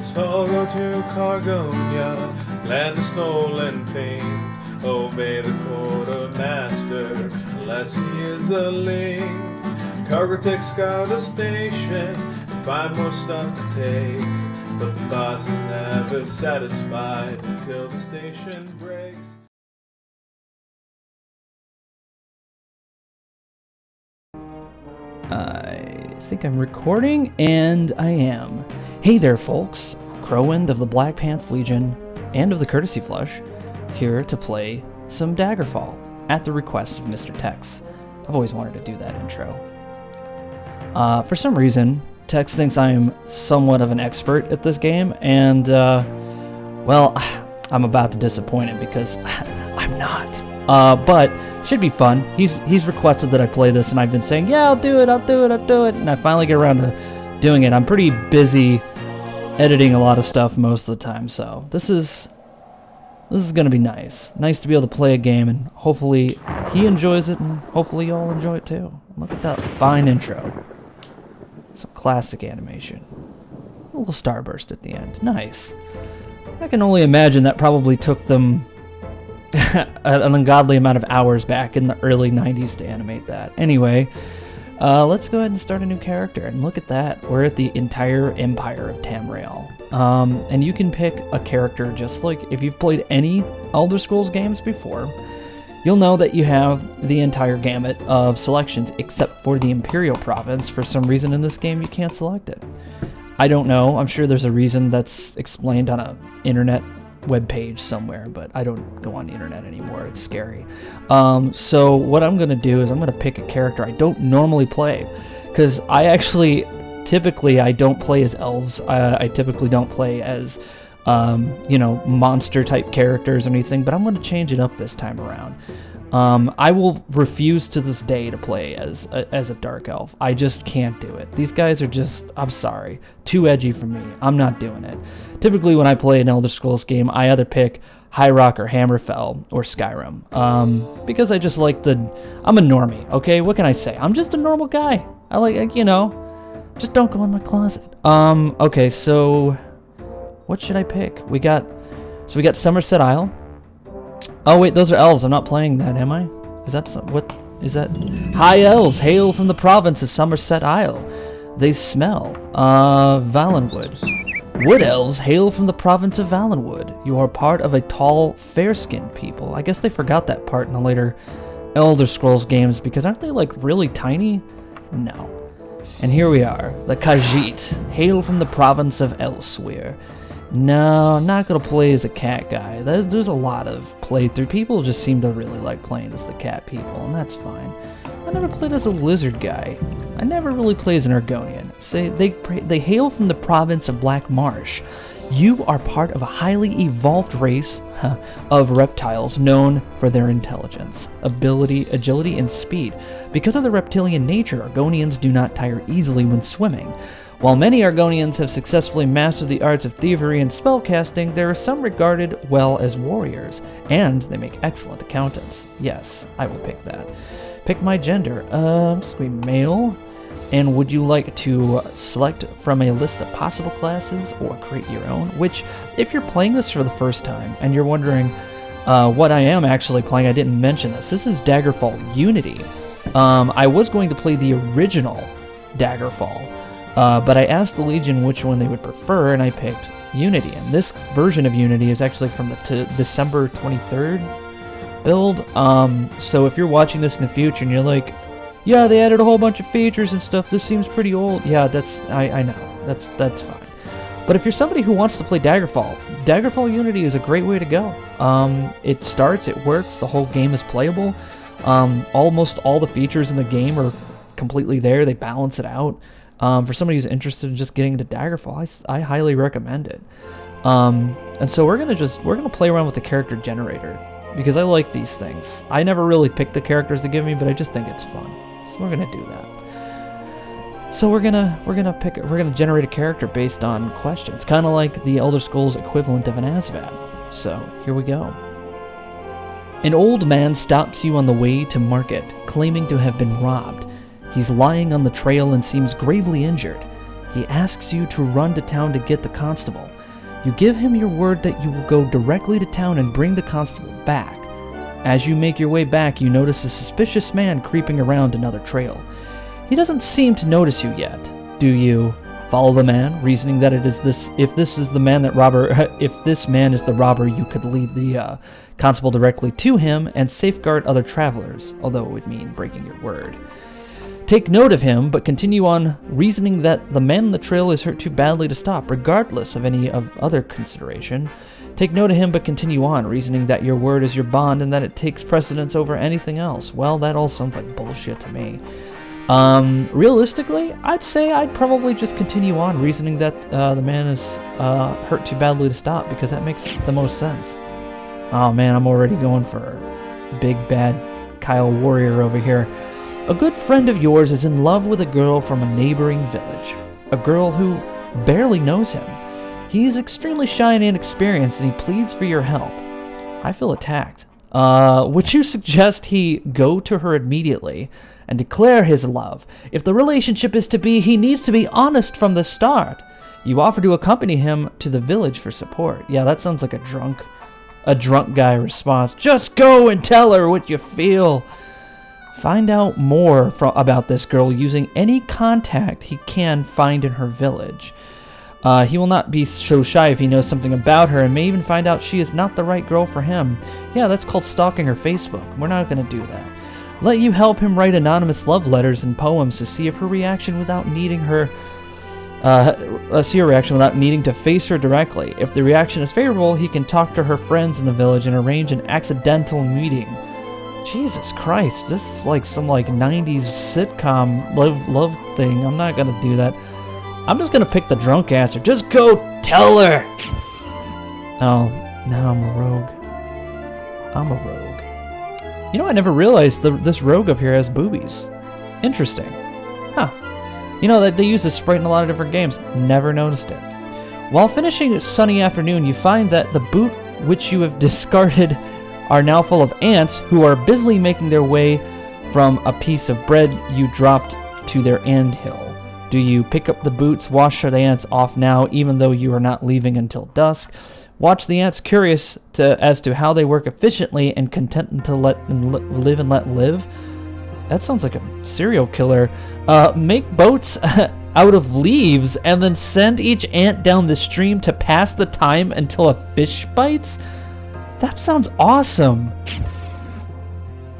Let's all go to Cargonia, land of stolen pains. Obey the quartermaster, unless he is a link. Cargo tech scout a station, find more stuff to take. But the boss is never satisfied until the station breaks. I think I'm recording, and I am. Hey there, folks. Crowwind of the Black Pants Legion and of the Courtesy Flush, here to play some Daggerfall at the request of Mr. Tex. I've always wanted to do that intro. For some reason, Tex thinks I'm somewhat of an expert at this game, and, well, I'm about to disappoint him because I'm not. But should be fun. He's requested that I play this, and I've been saying, yeah, I'll do it, and I finally get around to doing it. I'm pretty busy editing a lot of stuff most of the time, so this is gonna be nice. Nice to be able to play a game, and hopefully he enjoys it, and hopefully y'all enjoy it too. Look at that fine intro. Some classic animation. A little starburst at the end. Nice. I can only imagine that probably took them an ungodly amount of hours back in the early 90s to animate that. Anyway, let's go ahead and start a new character, and look at that. We're at the entire empire of Tamriel. And you can pick a character just like if you've played any Elder Scrolls games before. You'll know that you have the entire gamut of selections except for the Imperial Province. For some reason in this game you can't select it. I don't know. I'm sure there's a reason that's explained on a internet webpage somewhere, but I don't go on the internet anymore. It's scary. So what I'm going to do is I'm going to pick a character I don't normally play, because typically I don't play as elves. I typically don't play as monster type characters or anything, but I'm going to change it up this time around. I will refuse to this day to play as a dark elf. I just can't do it. These guys are just, I'm sorry, too edgy for me. I'm not doing it. Typically when I play an Elder Scrolls game, I either pick High Rock or Hammerfell or Skyrim, because I just like I'm a normie, okay? What can I say? I'm just a normal guy. I like, just don't go in my closet. Okay, so what should I pick? We got Somerset Isle. Oh wait, those are elves. I'm not playing that, am I? What is that? High elves hail from the province of Somerset Isle. They smell. Valenwood. Wood elves hail from the province of Valenwood. You are part of a tall, fair-skinned people. I guess they forgot that part in the later Elder Scrolls games, because aren't they like really tiny? No. And here we are. The Khajiit hail from the province of Elsewhere. No, I'm not going to play as a cat guy. There's a lot of playthrough. People just seem to really like playing as the cat people, and that's fine. I never played as a lizard guy. I never really played as an Argonian. They hail from the province of Black Marsh. You are part of a highly evolved race of reptiles known for their intelligence, ability, agility, and speed. Because of their reptilian nature, Argonians do not tire easily when swimming. While many Argonians have successfully mastered the arts of thievery and spellcasting, there are some regarded well as warriors, and they make excellent accountants. Yes, I will pick that. Pick my gender. I'm just going to be male. And would you like to select from a list of possible classes or create your own? Which, if you're playing this for the first time and you're wondering what I am actually playing, I didn't mention this. This is Daggerfall Unity. I was going to play the original Daggerfall. But I asked the Legion which one they would prefer, and I picked Unity. And this version of Unity is actually from the December 23rd build. So if you're watching this in the future and you're like, yeah, they added a whole bunch of features and stuff, this seems pretty old. Yeah, I know. That's fine. But if you're somebody who wants to play Daggerfall Unity is a great way to go. It starts, it works, the whole game is playable. Almost all the features in the game are completely there. They balance it out. For somebody who's interested in just getting into Daggerfall, I highly recommend it. And so we're gonna play around with the character generator, because I like these things. I never really pick the characters to give me, but I just think it's fun. So we're gonna do that. So we're gonna generate a character based on questions, kind of like the Elder Scrolls equivalent of an ASVAB. So here we go. An old man stops you on the way to market, claiming to have been robbed. He's lying on the trail and seems gravely injured. He asks you to run to town to get the constable. You give him your word that you will go directly to town and bring the constable back. As you make your way back, you notice a suspicious man creeping around another trail. He doesn't seem to notice you yet. Do you follow the man, reasoning that if this is the robber, you could lead the constable directly to him and safeguard other travelers, although it would mean breaking your word. Take note of him, but continue on, reasoning that the man on the trail is hurt too badly to stop, regardless of any of other consideration. Take note of him, but continue on, reasoning that your word is your bond and that it takes precedence over anything else. Well, that all sounds like bullshit to me. Realistically, I'd say I'd probably just continue on, reasoning that the man is hurt too badly to stop, because that makes the most sense. Oh man, I'm already going for big bad Kyle Warrior over here. A good friend of yours is in love with a girl from a neighboring village, a girl who barely knows him. He's extremely shy and inexperienced, and he pleads for your help. I feel attacked. Would you suggest he go to her immediately and declare his love? If the relationship is to be, he needs to be honest from the start. You offer to accompany him to the village for support. Yeah, that sounds like a drunk guy response. Just go and tell her what you feel. Find out more about this girl using any contact he can find in her village. He will not be so shy if he knows something about her, and may even find out she is not the right girl for him. Yeah, that's called stalking her Facebook. We're not going to do that. Let you help him write anonymous love letters and poems to see if her reaction without needing to face her directly. If the reaction is favorable, he can talk to her friends in the village and arrange an accidental meeting. Jesus Christ, this is like some 90s sitcom love thing. I'm not gonna do that. I'm just gonna pick the drunk answer. Just go tell her! Oh, now I'm a rogue. You know, I never realized this rogue up here has boobies. Interesting. Huh. You know, that they use this sprite in a lot of different games. Never noticed it. While finishing a sunny afternoon, you find that the boot which you have discarded are now full of ants who are busily making their way from a piece of bread you dropped to their anthill. Do you pick up the boots, wash the ants off now, even though you are not leaving until dusk? Watch the ants, curious as to how they work efficiently and content to live and let live? That sounds like a serial killer. Make boats out of leaves and then send each ant down the stream to pass the time until a fish bites? That sounds awesome.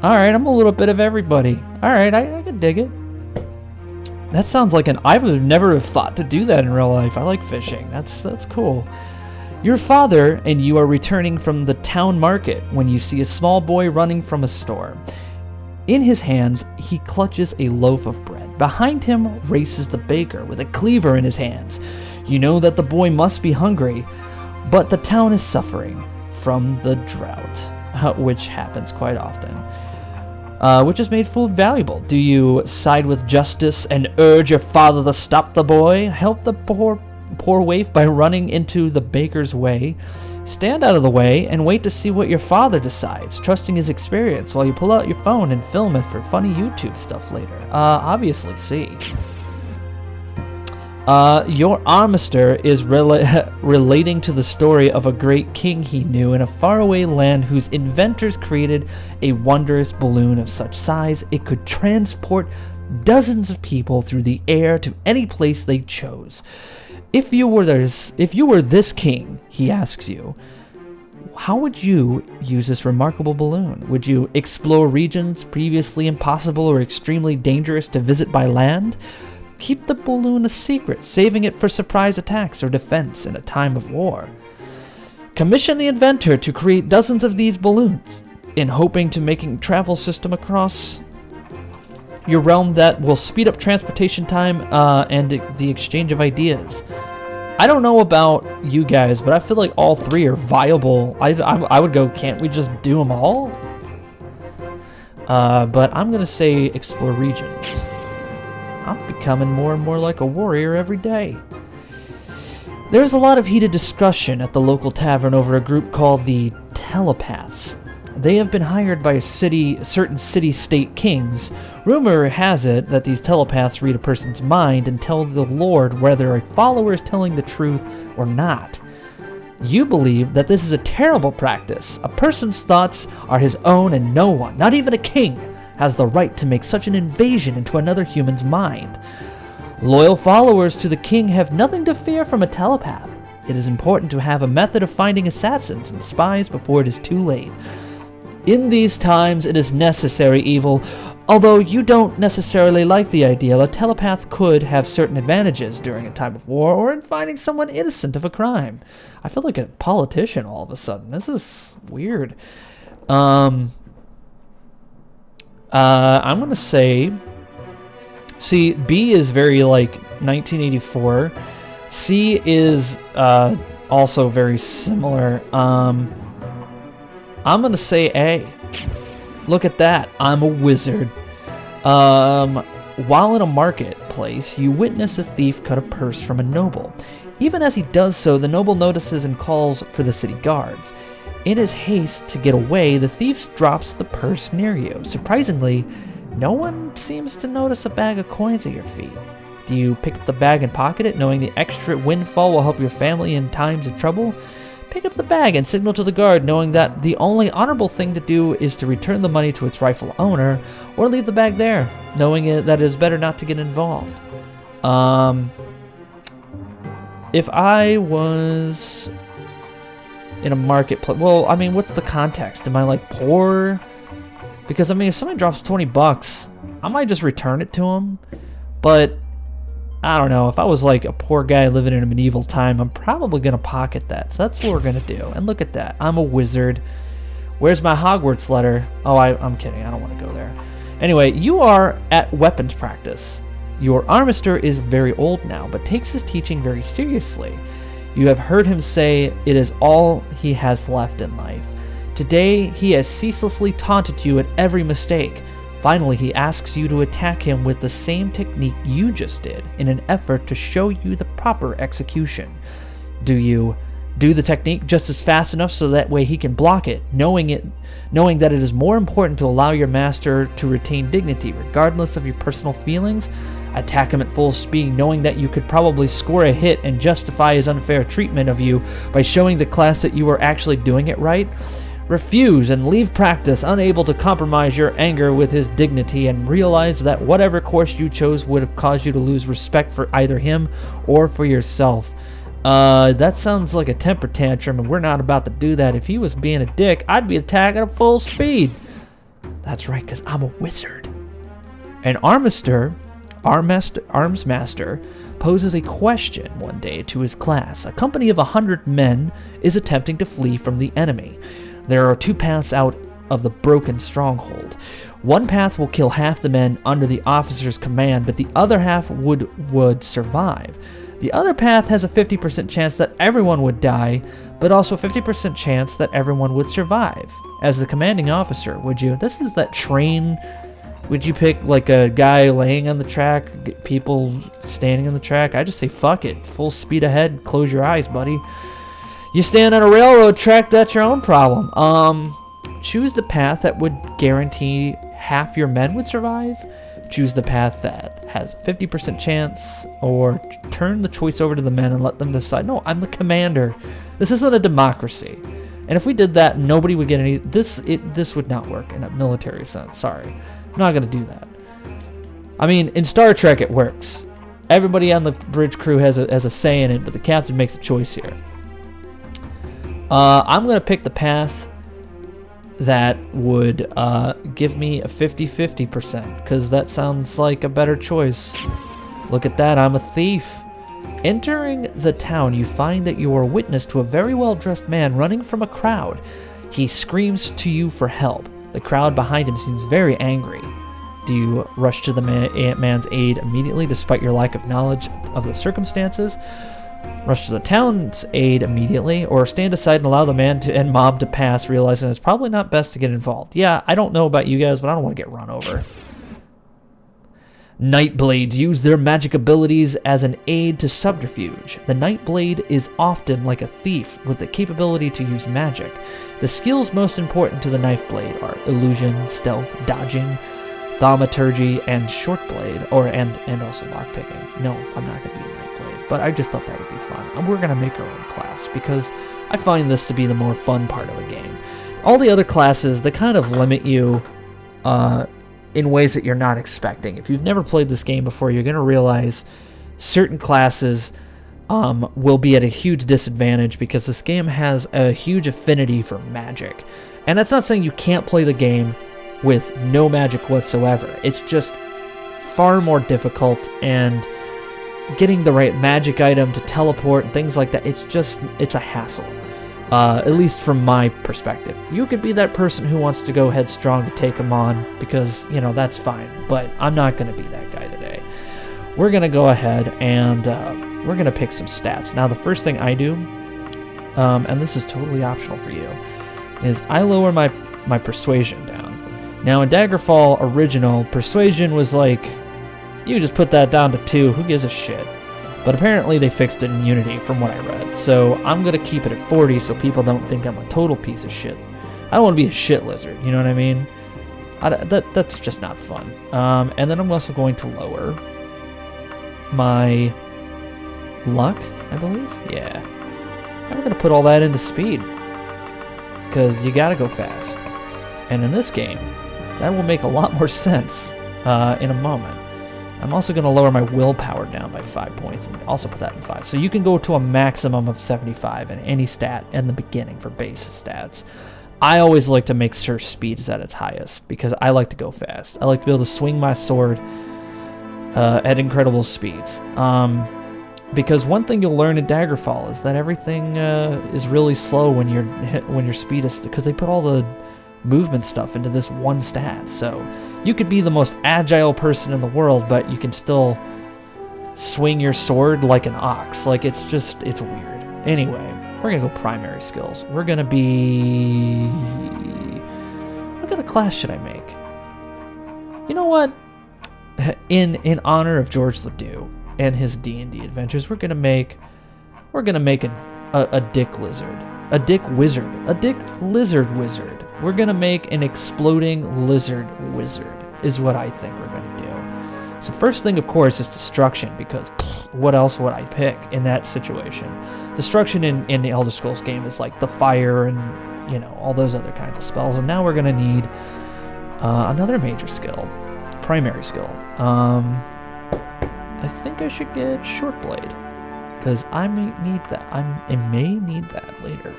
Alright, I'm a little bit of everybody. Alright, I can dig it. That sounds like I would never have thought to do that in real life. I like fishing. That's cool. Your father and you are returning from the town market when you see a small boy running from a store. In his hands, he clutches a loaf of bread. Behind him races the baker with a cleaver in his hands. You know that the boy must be hungry, but the town is suffering from the drought, which happens quite often, which has made food valuable. Do you side with justice and urge your father to stop the boy? Help the poor waif by running into the baker's way? Stand out of the way and wait to see what your father decides, trusting his experience while you pull out your phone and film it for funny YouTube stuff later. Obviously C. Your armister is relating to the story of a great king he knew in a faraway land whose inventors created a wondrous balloon of such size it could transport dozens of people through the air to any place they chose. If you were this king, he asks you, how would you use this remarkable balloon? Would you explore regions previously impossible or extremely dangerous to visit by land? Keep the balloon a secret, saving it for surprise attacks or defense in a time of war. Commission the inventor to create dozens of these balloons, in hoping to making travel system across your realm that will speed up transportation time and the exchange of ideas. I don't know about you guys, but I feel like all three are viable. I would go, can't we just do them all? But I'm gonna say explore regions. I'm becoming more and more like a warrior every day. There's a lot of heated discussion at the local tavern over a group called the Telepaths. They have been hired by certain city-state kings. Rumor has it that these telepaths read a person's mind and tell the Lord whether a follower is telling the truth or not. You believe that this is a terrible practice. A person's thoughts are his own, and no one, not even a king, has the right to make such an invasion into another human's mind. Loyal followers to the king have nothing to fear from a telepath. It is important to have a method of finding assassins and spies before it is too late. In these times, it is necessary evil. Although you don't necessarily like the idea, a telepath could have certain advantages during a time of war or in finding someone innocent of a crime. I feel like a politician all of a sudden. This is weird. I'm going to say... See, B is very, like, 1984. C is also very similar. I'm going to say A. Look at that. I'm a wizard. While in a marketplace, you witness a thief cut a purse from a noble. Even as he does so, the noble notices and calls for the city guards. In his haste to get away, the thief drops the purse near you. Surprisingly, no one seems to notice a bag of coins at your feet. Do you pick up the bag and pocket it, knowing the extra windfall will help your family in times of trouble? Pick up the bag and signal to the guard, knowing that the only honorable thing to do is to return the money to its rightful owner, or leave the bag there, knowing that it is better not to get involved. If I was in a marketplace, well, I mean, what's the context? Am I like poor? Because I mean, if somebody drops $20, I might just return it to them. But I don't know, if I was like a poor guy living in a medieval time, I'm probably going to pocket that. So that's what we're going to do. And look at that. I'm a wizard. Where's my Hogwarts letter? Oh, I'm kidding. I don't want to go there. Anyway, you are at weapons practice. Your armister is very old now, but takes his teaching very seriously. You have heard him say it is all he has left in life. Today, he has ceaselessly taunted you at every mistake. Finally, he asks you to attack him with the same technique you just did in an effort to show you the proper execution. Do you do the technique just as fast enough so that way he can block it, knowing that it is more important to allow your master to retain dignity regardless of your personal feelings? Attack him at full speed, knowing that you could probably score a hit and justify his unfair treatment of you by showing the class that you are actually doing it right? Refuse and leave practice, unable to compromise your anger with his dignity, and realize that whatever course you chose would have caused you to lose respect for either him or for yourself. That sounds like a temper tantrum, and we're not about to do that. If he was being a dick, I'd be attacking at full speed. That's right, because I'm a wizard. An arms master, poses a question one day to his class. A company of 100 men is attempting to flee from the enemy. There are two paths out of the broken stronghold. One path will kill half the men under the officer's command, but the other half would survive. The other path has a 50% chance that everyone would die, but also a 50% chance that everyone would survive. As the commanding officer, would you? This is that train. Would you pick like a guy laying on the track, people standing on the track? I just say fuck it. Full speed ahead. Close your eyes, buddy. You stand on a railroad track, that's your own problem. Choose the path that would guarantee half your men would survive. Choose the path that has a 50% chance, or turn the choice over to the men and let them decide. No, I'm the commander. This isn't a democracy. And if we did that, nobody would get any... This would not work in a military sense. Sorry. I'm not going to do that. I mean, in Star Trek, it works. Everybody on the bridge crew has a say in it, but the captain makes a choice here. I'm going to pick the path that would give me a 50-50%, because that sounds like a better choice. Look at that, I'm a thief. Entering the town, you find that you are witness to a very well-dressed man running from a crowd. He screams to you for help. The crowd behind him seems very angry. Do you rush to the man's aid immediately despite your lack of knowledge of the circumstances? Rush to the town's aid immediately, or stand aside and allow the man and mob to pass, realizing it's probably not best to get involved. Yeah, I don't know about you guys, but I don't want to get run over. Nightblades use their magic abilities as an aid to subterfuge. The Nightblade is often like a thief with the capability to use magic. The skills most important to the Knifeblade are illusion, stealth, dodging, thaumaturgy, and shortblade, and also lockpicking. No, I'm not going to be a Nightblade. but I just thought that would be fun. And we're going to make our own class because I find this to be the more fun part of the game. All the other classes, they kind of limit you in ways that you're not expecting. If you've never played this game before, you're going to realize certain classes will be at a huge disadvantage because this game has a huge affinity for magic. And that's not saying you can't play the game with no magic whatsoever. It's just far more difficult, and getting the right magic item to teleport and things like that, it's a hassle. At least from my perspective. You could be that person who wants to go headstrong to take them on because, that's fine. But I'm not going to be that guy today. We're going to go ahead and we're going to pick some stats. Now, the first thing I do, and this is totally optional for you, is I lower my persuasion down. Now, in Daggerfall original, persuasion was like, you just put that down to 2, who gives a shit? But apparently they fixed it in Unity from what I read. So I'm going to keep it at 40 so people don't think I'm a total piece of shit. I don't want to be a shit lizard, you know what I mean? That's just not fun. And then I'm also going to lower my luck, I believe? Yeah. And we're going to put all that into speed. Because you got to go fast. And in this game, that will make a lot more sense in a moment. I'm also going to lower my willpower down by 5 points and also put that in 5. So you can go to a maximum of 75 in any stat in the beginning for base stats. I always like to make sure speed is at its highest because I like to go fast. I like to be able to swing my sword at incredible speeds. Because one thing you'll learn in Daggerfall is that everything is really slow when your speed is, because they put all the movement stuff into this one stat. So you could be the most agile person in the world, but you can still swing your sword like an ox. Like, it's weird. Anyway, we're gonna go primary skills. What kind of class should I make? You know what? In honor of George Ledoux and his D&D adventures, we're gonna make a dick lizard. A dick wizard. A dick lizard wizard. We're going to make an exploding lizard wizard, is what I think we're going to do. So first thing, of course, is destruction, because what else would I pick in that situation? Destruction in the Elder Scrolls game is like the fire and, all those other kinds of spells. And now we're going to need another major skill, primary skill. I think I should get Short Blade, because I may need that. I may need that later.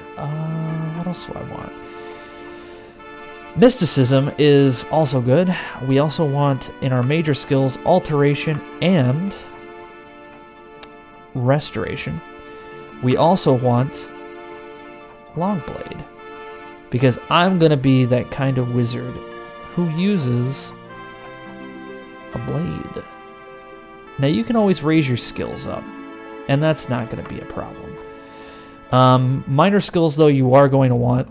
What else do I want? Mysticism is also good. We also want, in our major skills, Alteration and Restoration. We also want Longblade, because I'm going to be that kind of wizard who uses a blade. Now, you can always raise your skills up, and that's not going to be a problem. Minor skills, though, you are going to want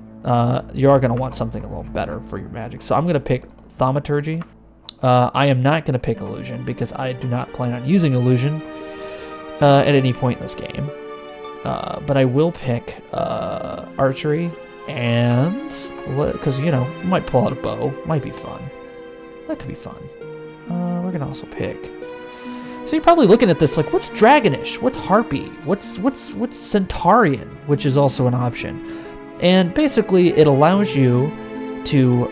something a little better for your magic. So I'm going to pick Thaumaturgy. I am not going to pick Illusion because I do not plan on using Illusion at any point in this game. But I will pick Archery, and because you might pull out a bow, might be fun. That could be fun. We're going to also pick. So you're probably looking at this like, what's Dragonish? What's Harpy? What's Centaurian? Which is also an option. And basically, it allows you to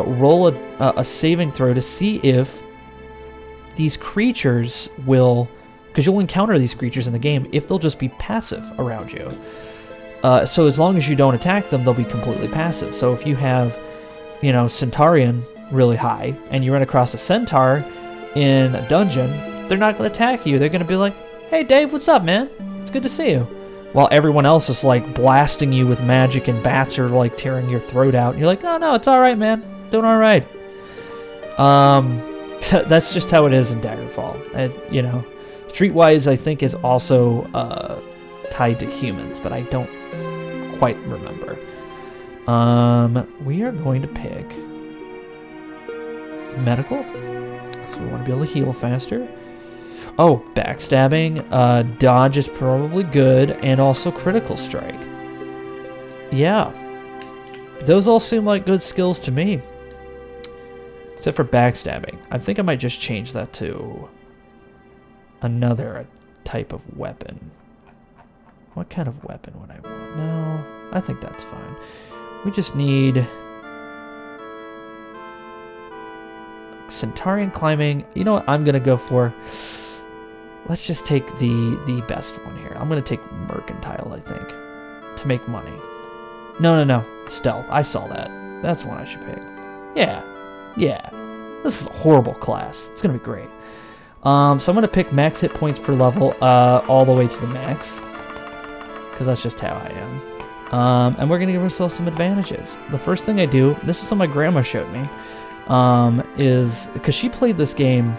roll a saving throw to see if these creatures will, because you'll encounter these creatures in the game, if they'll just be passive around you. So as long as you don't attack them, they'll be completely passive. So if you have, Centaurian really high, and you run across a centaur in a dungeon, they're not going to attack you. They're going to be like, hey, Dave, what's up, man? It's good to see you. While everyone else is, like, blasting you with magic and bats are, like, tearing your throat out. And you're like, oh, no, it's all right, man. Doing all right. That's just how it is in Daggerfall. Streetwise, I think, is also tied to humans, but I don't quite remember. We are going to pick Medical, because we want to be able to heal faster. Oh, backstabbing, dodge is probably good, and also critical strike. Yeah. Those all seem like good skills to me. Except for backstabbing. I think I might just change that to another type of weapon. What kind of weapon would I want? No, I think that's fine. We just need Centaurian climbing. You know what I'm gonna go for? Let's just take the best one here. I'm gonna take mercantile, I think, to make money. No, stealth. I saw that. That's the one I should pick. Yeah. This is a horrible class. It's gonna be great. So I'm gonna pick max hit points per level, all the way to the max, because that's just how I am. And we're gonna give ourselves some advantages. The first thing I do, this is something my grandma showed me, is because she played this game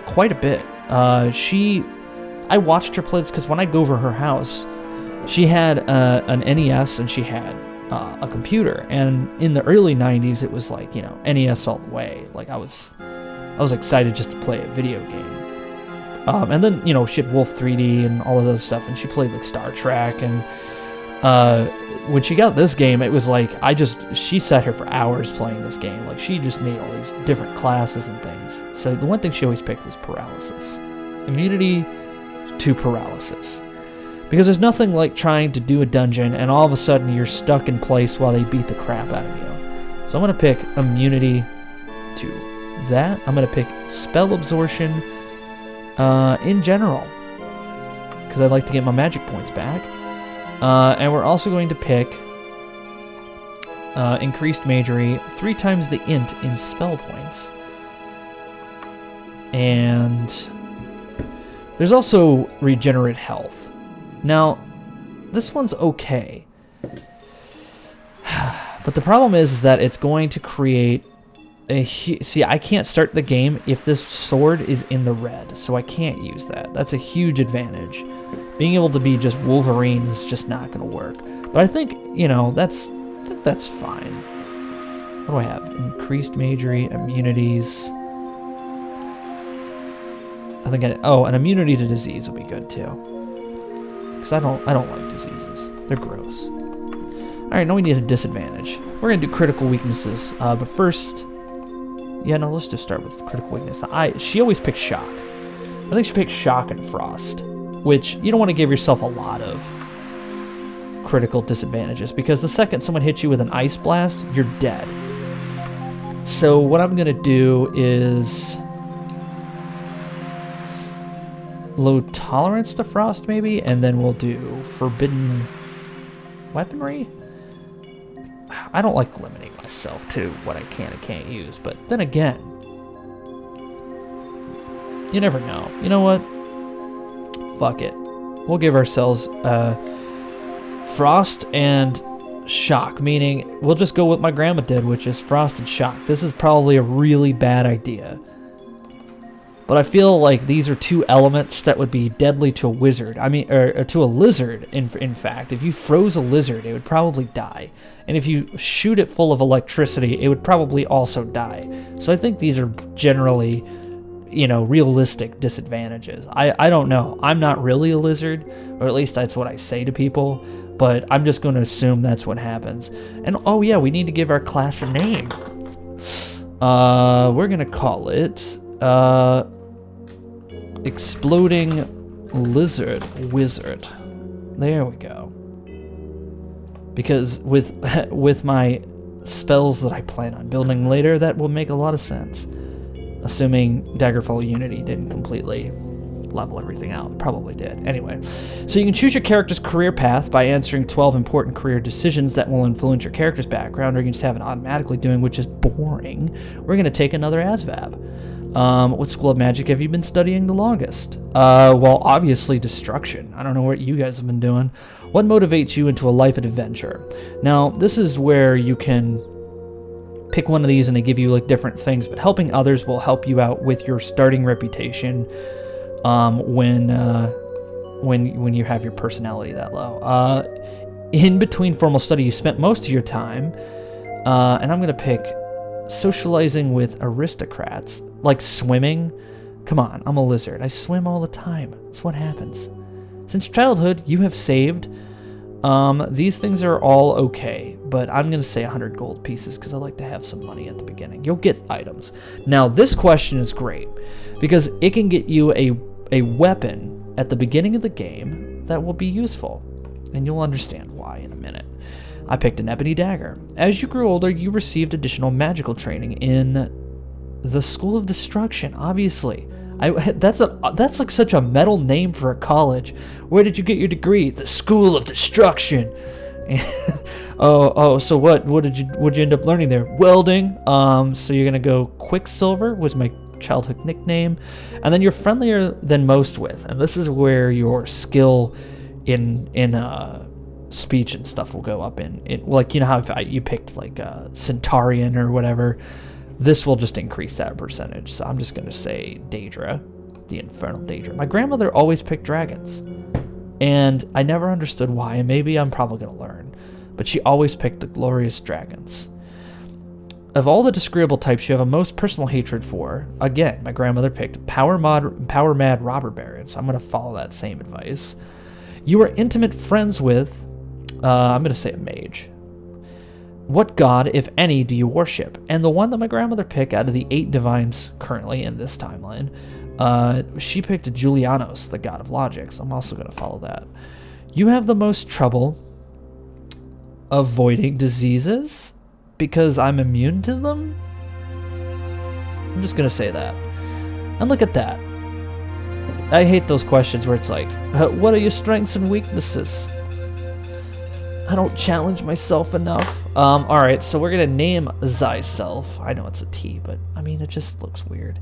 quite a bit. I watched her play this because when I go over her house, she had an NES and she had a computer. And in the early 90s, it was like, NES all the way. Like I was excited just to play a video game. And then, she had Wolf 3D and all of those stuff, and she played like Star Trek. And when she got this game, it was like she sat here for hours playing this game. Like she just made all these different classes and things. So the one thing she always picked was paralysis. Immunity to paralysis. Because there's nothing like trying to do a dungeon and all of a sudden you're stuck in place while they beat the crap out of you. So I'm going to pick immunity to that. I'm going to pick spell absorption in general, because I'd like to get my magic points back. And we're also going to pick increased magery, 3 times the int in spell points. And there's also regenerate health. Now, this one's okay. But the problem is that it's going to create see, I can't start the game if this sword is in the red, so I can't use that. That's a huge advantage. Being able to be just Wolverine is just not going to work. But I think, that's fine. What do I have? Increased magery, immunities. I think an immunity to disease would be good too. Because I don't like diseases. They're gross. Alright, now we need a disadvantage. We're going to do critical weaknesses. But first, let's just start with critical weakness. She always picks shock. I think she picked shock and frost, which you don't want to give yourself a lot of critical disadvantages, because the second someone hits you with an ice blast, you're dead. So what I'm going to do is low tolerance to frost, maybe, and then we'll do forbidden weaponry. I don't like limiting myself to what I can and can't use, but then again, you never know. You know what? Fuck it. We'll give ourselves frost and shock, meaning we'll just go with what my grandma did, which is frost and shock. This is probably a really bad idea. But I feel like these are 2 elements that would be deadly to a wizard. Or to a lizard, in fact. If you froze a lizard, it would probably die. And if you shoot it full of electricity, it would probably also die. So I think these are generally, realistic disadvantages. I don't know. I'm not really a lizard, or at least that's what I say to people. But I'm just going to assume that's what happens. And, oh yeah, we need to give our class a name. We're going to call it Exploding Lizard Wizard. There we go. Because with my spells that I plan on building later, that will make a lot of sense. Assuming Daggerfall Unity didn't completely level everything out. Probably did. Anyway, so you can choose your character's career path by answering 12 important career decisions that will influence your character's background, or you can just have it automatically doing, which is boring. We're going to take another ASVAB. What school of magic have you been studying the longest? Well, obviously destruction. I don't know what you guys have been doing. What motivates you into a life of adventure? Now, this is where you can pick one of these and they give you like different things, but helping others will help you out with your starting reputation when you have your personality that low. In between formal study, you spent most of your time, and I'm going to pick socializing with aristocrats, like swimming. Come on, I'm a lizard. I swim all the time. That's what happens. Since childhood, you have saved. These things are all okay, but I'm going to say 100 gold pieces because I like to have some money at the beginning. You'll get items. Now, this question is great because it can get you a weapon at the beginning of the game that will be useful, and you'll understand why in a minute. I picked an ebony dagger. As you grew older, you received additional magical training in the School of Destruction, obviously. That's like such a metal name for a college. Where did you get your degree? The School of Destruction. So what did you end up learning there? Welding. So you're gonna go Quicksilver, was my childhood nickname, and then you're friendlier than most with, and this is where your skill in speech and stuff will go up in it. Like, you know how if you picked like Centaurian or whatever, this will just increase that percentage. So I'm just gonna say Daedra, the Infernal Daedra. My grandmother always picked dragons, and I never understood why, and maybe I'm probably gonna learn, but she always picked the glorious dragons. Of all the disagreeable types you have a most personal hatred for, again, my grandmother picked power mad robber baron, so I'm gonna follow that same advice. You are intimate friends with, I'm gonna say a mage. What god, if any, do you worship? And the one that my grandmother picked out of the 8 divines currently in this timeline, she picked Julianos, the god of logic, so I'm also gonna follow that. You have the most trouble avoiding diseases because I'm immune to them? I'm just gonna say that. And look at that. I hate those questions where it's like, what are your strengths and weaknesses? I don't challenge myself enough. Alright, so we're gonna name thyself. I know it's a T, but I mean, it just looks weird.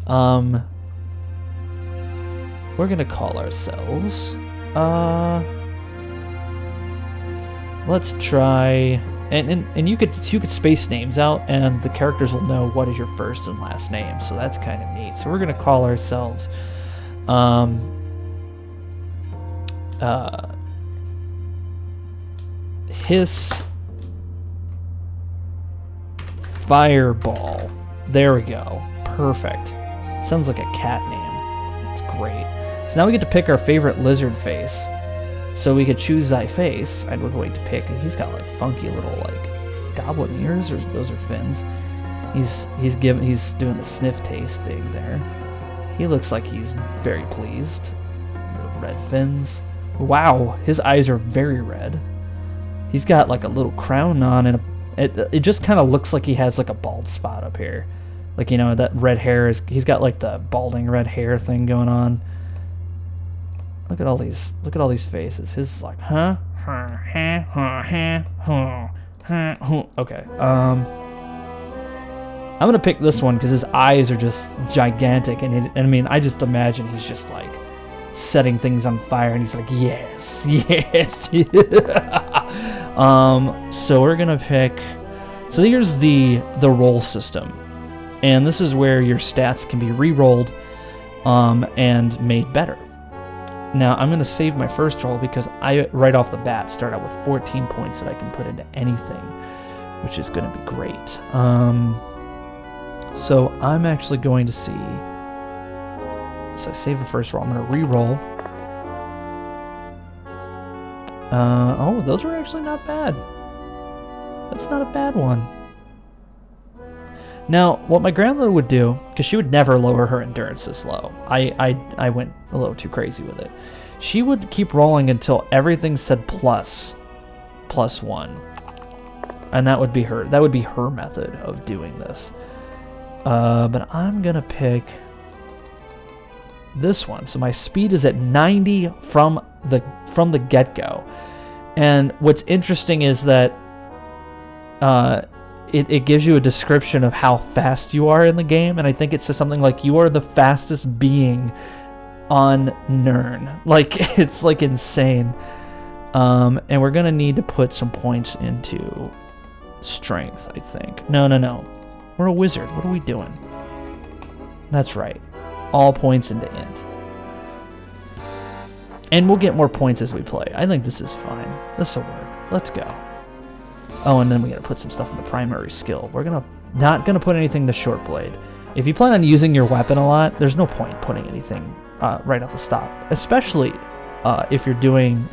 We're gonna call ourselves, let's try, and you could space names out, and the characters will know what is your first and last name, so that's kind of neat. So we're gonna call ourselves, Hiss Fireball. There we go. Perfect. Sounds like a cat name. It's great. So now we get to pick our favorite lizard face. So we could choose thy face, and we're going to pick, and he's got like funky little like goblin ears, or those are fins. He's doing the sniff taste thing there. He looks like he's very pleased. Little red fins. Wow, his eyes are very red. He's got like a little crown on, and it just kind of looks like he has like a bald spot up here. Like, you know, that red hair he's got like the balding red hair thing going on. Look at all these faces. His is like, huh? Okay. I'm gonna pick this one because his eyes are just gigantic, and I mean, I just imagine he's just like setting things on fire, and he's like, yes. So we're gonna pick. So here's the roll system, and this is where your stats can be re-rolled, and made better. Now I'm gonna save my first roll because I right off the bat start out with 14 points that I can put into anything, which is gonna be great. So I'm actually going to see. So I save the first roll. I'm gonna re-roll. Oh, those are actually not bad. That's not a bad one. Now, what my grandmother would do, because she would never lower her endurance this low. I went a little too crazy with it. She would keep rolling until everything said +1. And that would be her method of doing this. But I'm gonna pick this one. So my speed is at 90 from the get-go. And what's interesting is that it gives you a description of how fast you are in the game, and I think it says something like, you are the fastest being on Nirn. Like, it's like insane. And we're gonna need to put some points into strength, I think. No. We're a wizard. What are we doing? That's right. All points into int. And we'll get more points as we play. I think this is fine. This will work. Let's go. Oh, and then we gotta put some stuff in the primary skill. We're not gonna put anything to short blade. If you plan on using your weapon a lot, there's no point putting anything right off the stop. Especially if you're doing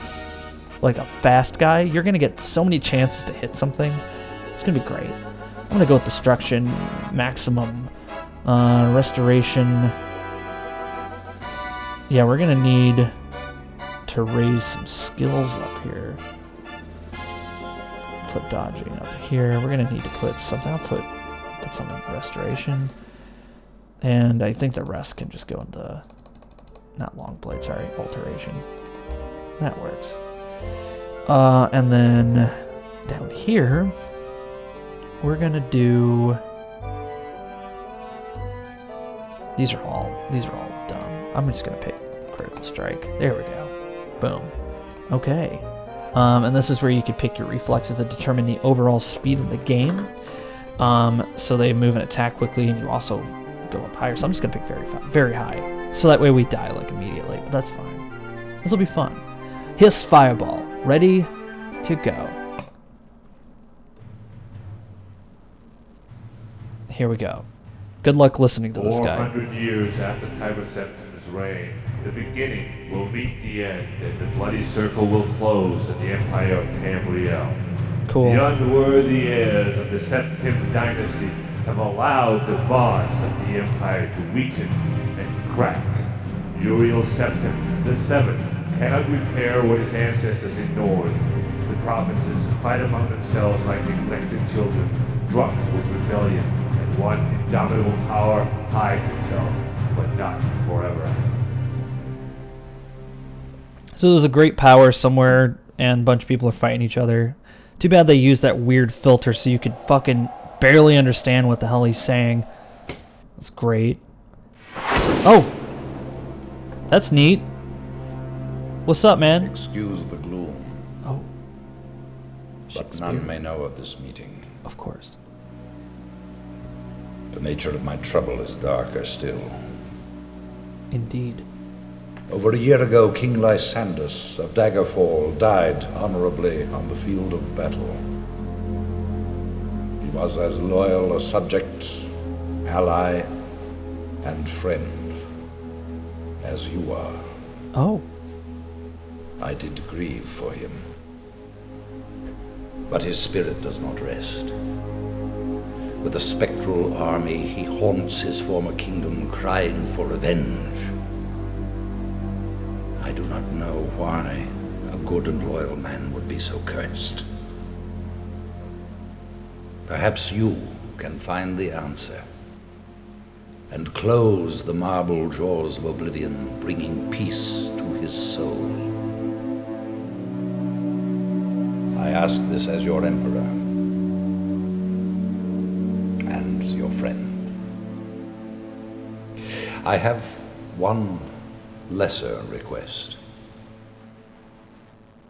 like a fast guy, you're gonna get so many chances to hit something. It's gonna be great. I'm gonna go with Destruction, Maximum, Restoration. Yeah, we're gonna need to raise some skills up here. Put dodging up here. We're gonna need to put something. I'll put some in restoration. And I think the rest can just go into, not long blade, sorry, alteration. That works. And then down here, we're gonna do. These are all dumb. I'm just gonna pick critical strike. There we go. Boom. Okay. And this is where you could pick your reflexes to determine the overall speed of the game. So they move and attack quickly, and you also go up higher. So I'm just gonna pick very high. So that way we die like immediately. But that's fine. This will be fun. Hiss Fireball. Ready to go. Here we go. Good luck listening to this guy. 400 years after Tiber Septimus' reign, the beginning will meet the end, and the bloody circle will close at the Empire of Tamriel. Cool. The unworthy heirs of the Septim dynasty have allowed the bonds of the Empire to weaken and crack. Uriel Septim, the Seventh, cannot repair what his ancestors ignored. The provinces fight among themselves like neglected children, drunk with rebellion, and one indomitable power hides itself, but not forever. So there's a great power somewhere, and a bunch of people are fighting each other. Too bad they used that weird filter so you could fucking barely understand what the hell he's saying. That's great. Oh! That's neat. What's up, man? Excuse the gloom, Oh. but none may know of this meeting. Of course. The nature of my trouble is darker still. Indeed. Over a year ago, King Lysandus of Daggerfall died honorably on the field of battle. He was as loyal a subject, ally, and friend as you are. Oh. I did grieve for him. But his spirit does not rest. With a spectral army, he haunts his former kingdom, crying for revenge. I do not know why a good and loyal man would be so cursed. Perhaps you can find the answer and close the marble jaws of oblivion, bringing peace to his soul. I ask this as your emperor and your friend. I have one lesser request.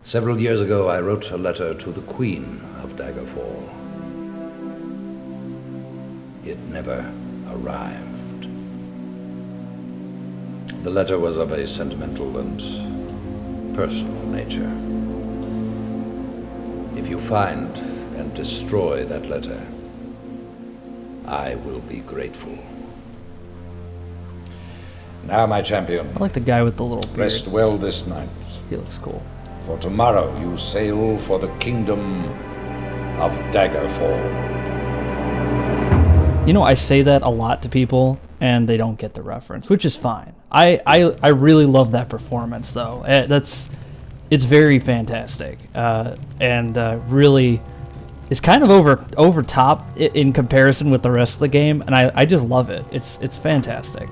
Several years ago, I wrote a letter to the Queen of Daggerfall. It never arrived. The letter was of a sentimental and personal nature. If you find and destroy that letter, I will be grateful. Now, my champion, I like the guy with the little beard. rest well this night, He looks cool. for tomorrow you sail for the kingdom of Daggerfall. You know, I say that a lot to people, and they don't get the reference, which is fine. I really love that performance, though. It's very fantastic, and really is kind of over top in comparison with the rest of the game, and I just love it. It's fantastic.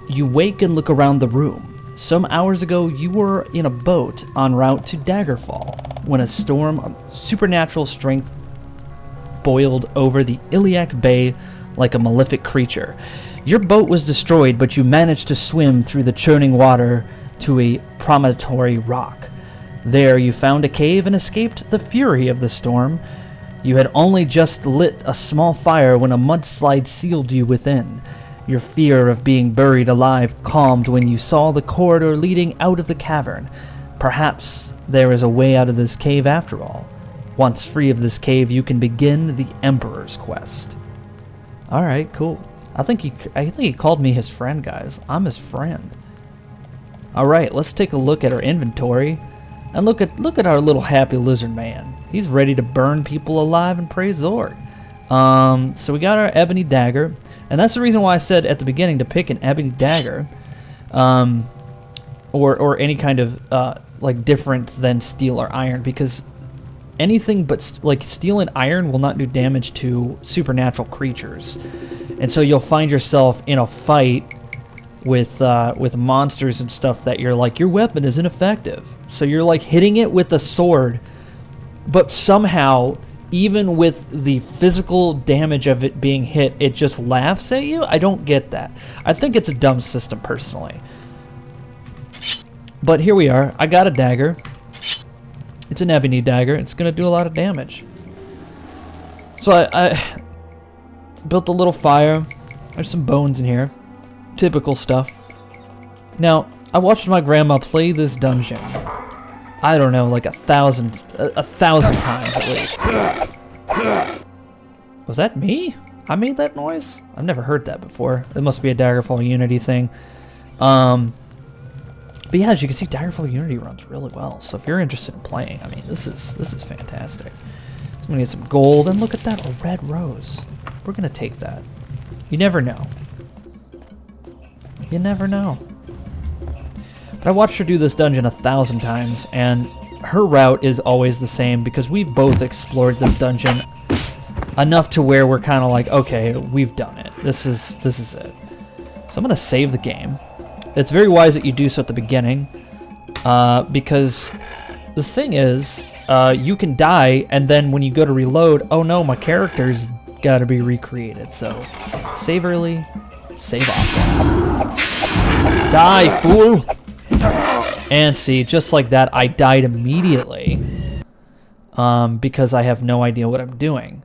You wake and look around the room. Some hours ago, you were in a boat en route to Daggerfall when a storm of supernatural strength boiled over the Iliac Bay like a malefic creature. Your boat was destroyed, but you managed to swim through the churning water to a promontory rock. There you found a cave and escaped the fury of the storm. You had only just lit a small fire when a mudslide sealed you within. Your fear of being buried alive calmed when you saw the corridor leading out of the cavern. Perhaps there is a way out of this cave after all. Once free of this cave, you can begin the Emperor's quest. All right, cool. I think he called me his friend, guys. I'm his friend. All right, let's take a look at our inventory and look at our little happy lizard man. He's ready to burn people alive and praise Zorg. So we got our ebony dagger, and that's the reason why I said at the beginning to pick an ebony dagger, or any kind of like different than steel or iron, because anything but like steel and iron will not do damage to supernatural creatures, and so you'll find yourself in a fight with monsters and stuff that you're like, your weapon isn't effective, so you're like hitting it with a sword, but somehow even with the physical damage of it being hit, it just laughs at you. I don't get that. I think it's a dumb system personally. But here we are. I got a dagger. It's an ebony dagger. It's going to do a lot of damage. So I built a little fire. There's some bones in here. Typical stuff. Now, I watched my grandma play this dungeon. I don't know, like a thousand times at least. Was that me? I made that noise? I've never heard that before. It must be a Daggerfall Unity thing. But yeah, as you can see, Daggerfall Unity runs really well. So if you're interested in playing, I mean, this is fantastic. So I'm gonna get some gold, and look at that, a red rose. We're gonna take that. You never know. You never know. But I watched her do this dungeon 1,000 times, and her route is always the same because we've both explored this dungeon enough to where we're kind of like, okay, we've done it. This is it. So I'm gonna save the game. It's very wise that you do so at the beginning, because the thing is, you can die, and then when you go to reload, oh no, my character's got to be recreated. So save early, save often. Die, fool! And see, just like that, I died immediately because I have no idea what I'm doing.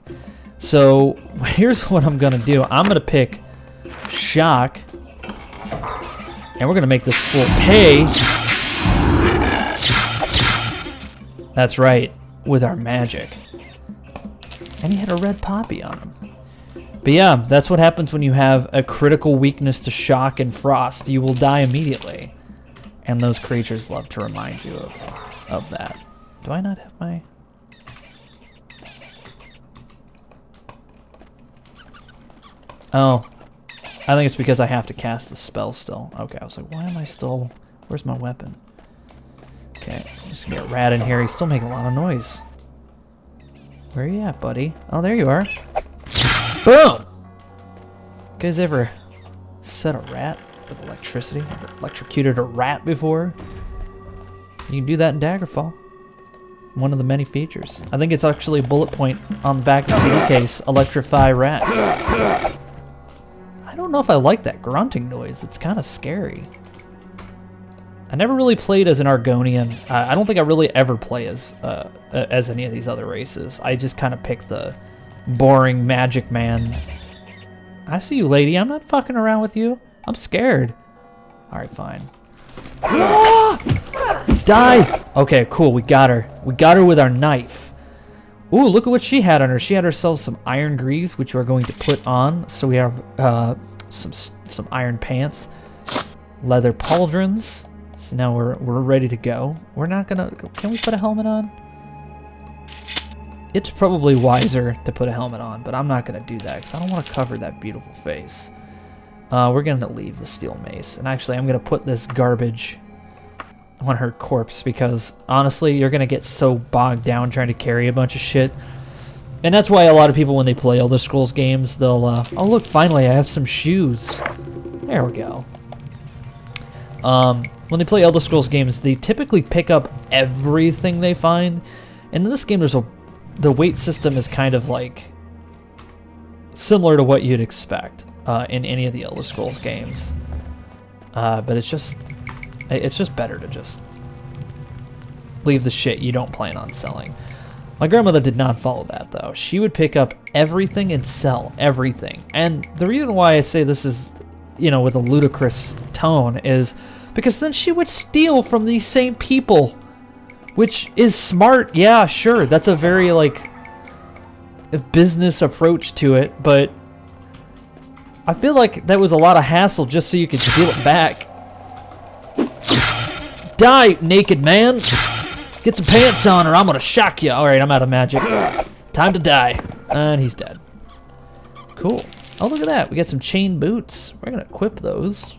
So here's what I'm gonna do. I'm gonna pick shock, and we're gonna make this full pay. That's right, with our magic. And he had a red poppy on him. But yeah, that's what happens when you have a critical weakness to shock and frost. You will die immediately. And those creatures love to remind you of that. Do I not have my... Oh. I think it's because I have to cast the spell still. Okay, I was like, why am I still... Where's my weapon? Okay, there's gonna be a rat in here. He's still making a lot of noise. Where are you at, buddy? Oh, there you are. Boom! You guys ever set a rat with electricity? Ever electrocuted a rat before? You can do that in Daggerfall. One of the many features. I think it's actually a bullet point on the back of the CD case. Electrify rats. I don't know if I like that grunting noise. It's kind of scary. I never really played as an Argonian. I don't think I really ever play as any of these other races. I just kind of pick the boring magic man. I see you, lady. I'm not fucking around with you. I'm scared. All right, fine. Die! Okay, cool. We got her. We got her with our knife. Ooh, look at what she had on her. She had herself some iron greaves, which we're going to put on. So we have some iron pants, leather pauldrons. So now we're ready to go. We're not gonna... Can we put a helmet on? It's probably wiser to put a helmet on, but I'm not gonna do that because I don't want to cover that beautiful face. We're gonna leave the steel mace, and actually I'm gonna put this garbage on her corpse because honestly, you're gonna get so bogged down trying to carry a bunch of shit. And that's why a lot of people, when they play Elder Scrolls games, they'll, oh look, finally I have some shoes. There we go. When they play Elder Scrolls games, they typically pick up everything they find. And in this game, the weight system is kind of like similar to what you'd expect in any of the Elder Scrolls games. But it's just better to just leave the shit you don't plan on selling. My grandmother did not follow that, though. She would pick up everything and sell everything. And the reason why I say this is, you know, with a ludicrous tone is because then she would steal from these same people, which is smart. Yeah, sure. That's a very, like, business approach to it, but I feel like that was a lot of hassle just so you could steal it back. Die, naked man! Get some pants on or I'm gonna shock you. Alright, I'm out of magic. Time to die. And he's dead. Cool. Oh, look at that. We got some chain boots. We're gonna equip those.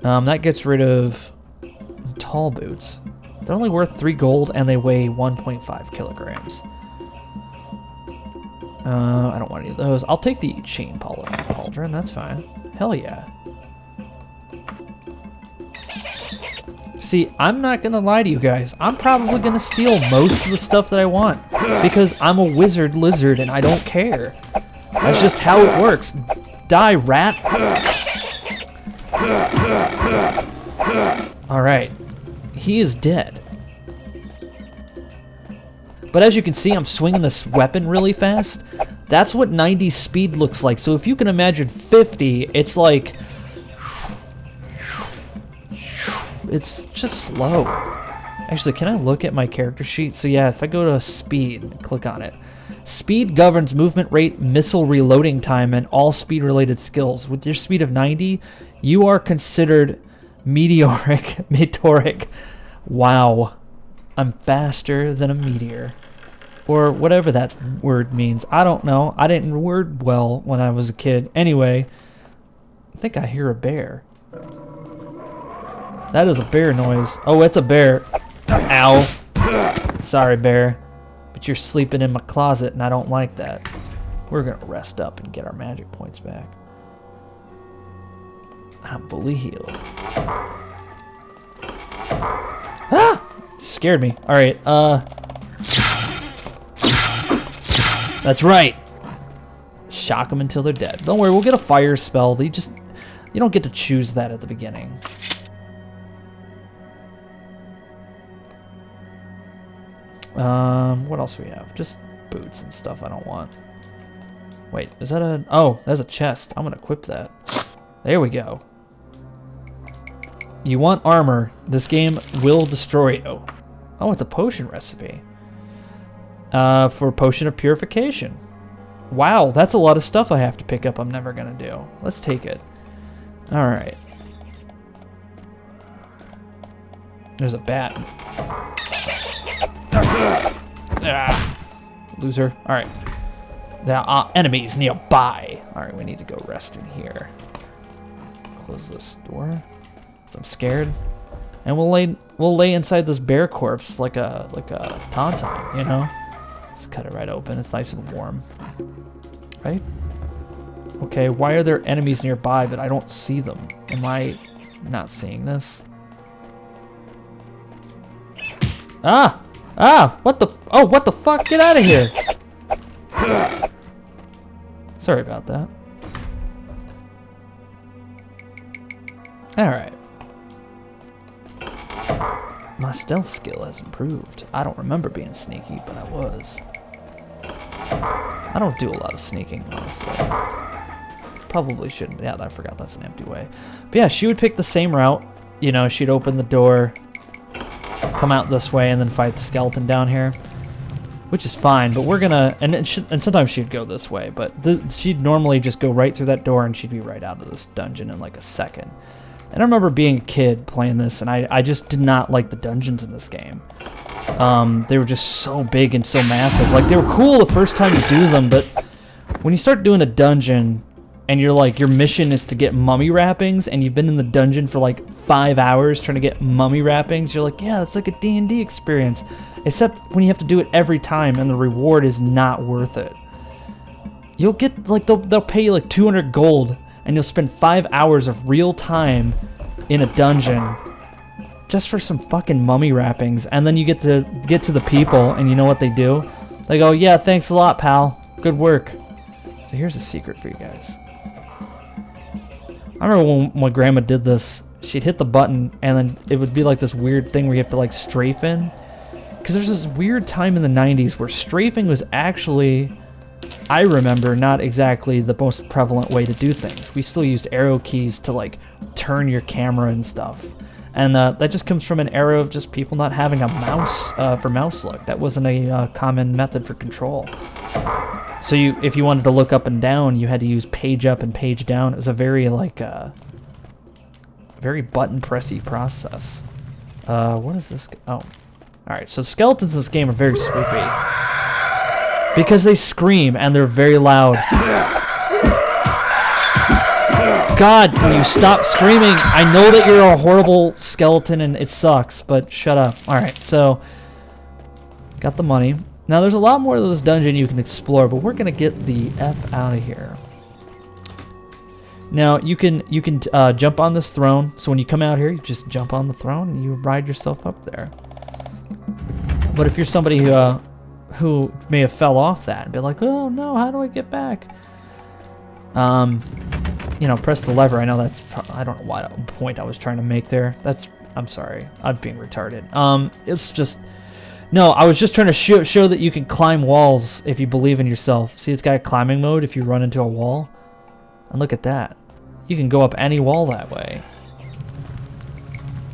That gets rid of tall boots. They're only worth 3 gold and they weigh 1.5 kilograms. I don't want any of those. I'll take the chain pauldron, that's fine. Hell yeah. See, I'm not gonna lie to you guys. I'm probably gonna steal most of the stuff that I want because I'm a wizard lizard and I don't care. That's just how it works. Die, rat. Alright. He is dead. But as you can see, I'm swinging this weapon really fast. That's what 90 speed looks like. So if you can imagine 50, it's like... It's just slow. Actually, can I look at my character sheet? So yeah, if I go to speed and click on it. Speed governs movement rate, missile reloading time, and all speed-related skills. With your speed of 90, you are considered meteoric. Wow. I'm faster than a meteor. Or whatever that word means. I don't know. I didn't word well when I was a kid. Anyway, I think I hear a bear. That is a bear noise. Oh, it's a bear. Ow. Sorry, bear. But you're sleeping in my closet, and I don't like that. We're going to rest up and get our magic points back. I'm fully healed. Ah! Scared me. Alright, that's right. Shock them until they're dead. Don't worry, we'll get a fire spell. You don't get to choose that at the beginning. What else do we have? Just boots and stuff I don't want. Wait, is that a... Oh, there's a chest. I'm gonna equip that. There we go. You want armor. This game will destroy you. Oh, it's a potion recipe. For potion of purification. Wow, that's a lot of stuff I have to pick up I'm never gonna do. Let's take it. Alright. There's a bat. Ah, loser. Alright. There are enemies nearby. Alright, we need to go rest in here. Close this door. 'Cause I'm scared. And we'll lay inside this bear corpse like a tauntaun, you know? Just cut it right open. It's nice and warm. Right? Okay, why are there enemies nearby but I don't see them? Am I not seeing this? Ah! Ah! What the... Oh, what the fuck? Get out of here! Sorry about that. Alright. My stealth skill has improved. I don't remember being sneaky, but I was. I don't do a lot of sneaking, honestly. Probably shouldn't. Yeah, I forgot that's an empty way. But yeah, she would pick the same route. You know, she'd open the door, come out this way, and then fight the skeleton down here. Which is fine, but we're gonna... And sometimes she'd go this way, but she'd normally just go right through that door and she'd be right out of this dungeon in like a second. And I remember being a kid playing this, and I just did not like the dungeons in this game. They were just so big and so massive. Like, they were cool the first time you do them, but when you start doing a dungeon, and you're like, your mission is to get mummy wrappings, and you've been in the dungeon for like 5 hours trying to get mummy wrappings, you're like, yeah, that's like a D&D experience. Except when you have to do it every time, and the reward is not worth it. You'll get, like, they'll pay you like 200 gold, and you'll spend 5 hours of real time in a dungeon just for some fucking mummy wrappings, and then you get to the people, and you know what they do? They go, yeah, thanks a lot, pal. Good work. So here's a secret for you guys. I remember when my grandma did this, she'd hit the button, and then it would be like this weird thing where you have to like strafe in. Because there's this weird time in the 90s where strafing was actually, I remember, not exactly the most prevalent way to do things. We still used arrow keys to like turn your camera and stuff. And that just comes from an era of just people not having a mouse for mouse look. That wasn't a common method for control. So if you wanted to look up and down, you had to use page up and page down. It was a very like very button pressy process. What is this? Oh, all right. So skeletons in this game are very spooky because they scream and they're very loud. God, will you stop screaming? I know that you're a horrible skeleton and it sucks, but shut up. Alright, so got the money. Now there's a lot more of this dungeon you can explore, but we're gonna get the F out of here. Now you can jump on this throne. So when you come out here, you just jump on the throne and you ride yourself up there. But if you're somebody who may have fell off that and be like, oh no, how do I get back? You know, press the lever. I know that's, I don't know what point I was trying to make there. I'm sorry, I'm being retarded. It's just, no, I was just trying to show that you can climb walls if you believe in yourself. See, it's got climbing mode if you run into a wall. And look at that. You can go up any wall that way.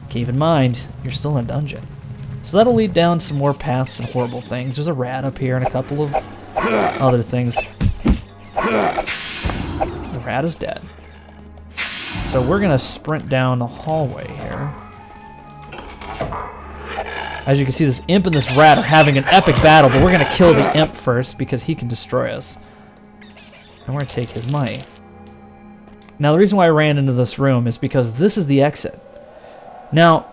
Keep in mind, you're still in a dungeon. So that'll lead down some more paths and horrible things. There's a rat up here and a couple of other things. The rat is dead. So we're gonna sprint down the hallway here. As you can see, this imp and this rat are having an epic battle, but we're gonna kill the imp first because he can destroy us. And we're gonna take his money. Now the reason why I ran into this room is because this is the exit. Now,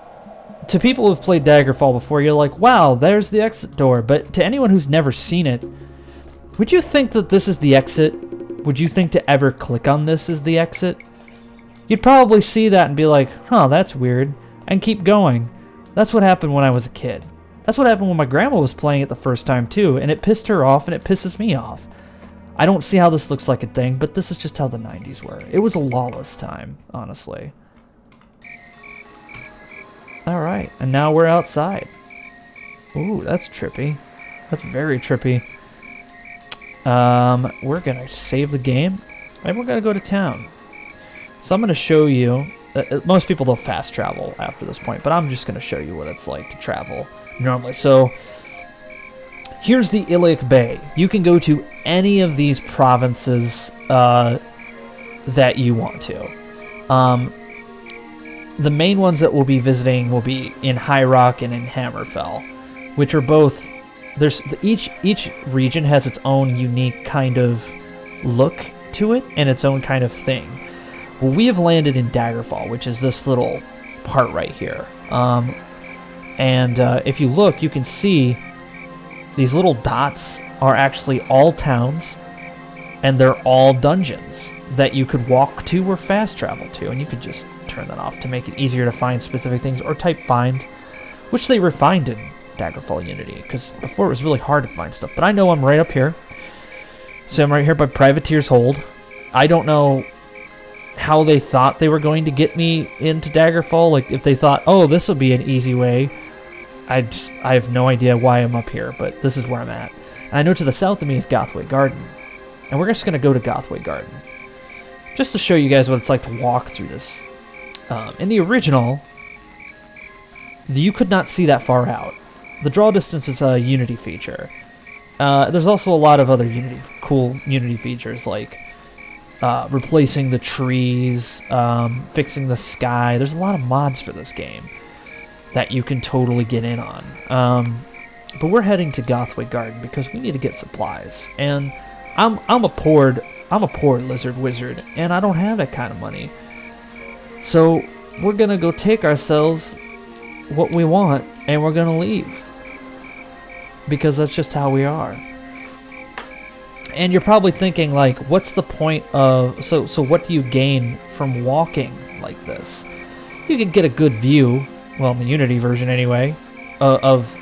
to people who've played Daggerfall before, you're like, wow, there's the exit door. But to anyone who's never seen it, would you think that this is the exit? Would you think to ever click on this as the exit? You'd probably see that and be like, huh, that's weird, and keep going. That's what happened when I was a kid. That's what happened when my grandma was playing it the first time too, and it pissed her off and it pisses me off. I don't see how this looks like a thing, but this is just how the 90s were. It was a lawless time, honestly. Alright, and now we're outside. Ooh, that's trippy. That's very trippy. We're gonna save the game, and we're gonna go to town. So I'm gonna show you, most people don't fast travel after this point, but I'm just gonna show you what it's like to travel normally. So, here's the Iliac Bay. You can go to any of these provinces that you want to. The main ones that we'll be visiting will be in High Rock and in Hammerfell, which are both, each region has its own unique kind of look to it and its own kind of thing. Well, we have landed in Daggerfall, which is this little part right here. If you look, you can see these little dots are actually all towns, and they're all dungeons that you could walk to or fast travel to, and you could just turn that off to make it easier to find specific things, or type find, which they refined in Daggerfall Unity, because before it was really hard to find stuff. But I know I'm right up here. So I'm right here by Privateer's Hold. I don't know how they thought they were going to get me into Daggerfall, like if they thought, oh, this will be an easy way. I have no idea why I'm up here, but this is where I'm at. And I know to the south of me is Gothway Garden, and we're just going to go to Gothway Garden, just to show you guys what it's like to walk through this. In the original, you could not see that far out. The draw distance is a Unity feature. There's also a lot of other cool Unity features, like replacing the trees, fixing the sky. There's a lot of mods for this game that you can totally get in on. But we're heading to Gothway Garden because we need to get supplies. And I'm a poor lizard wizard, and I don't have that kind of money. So we're gonna go take ourselves what we want, and we're gonna leave. Because that's just how we are. And you're probably thinking, like, what's the point of... So what do you gain from walking like this? You can get a good view, well, in the Unity version anyway, of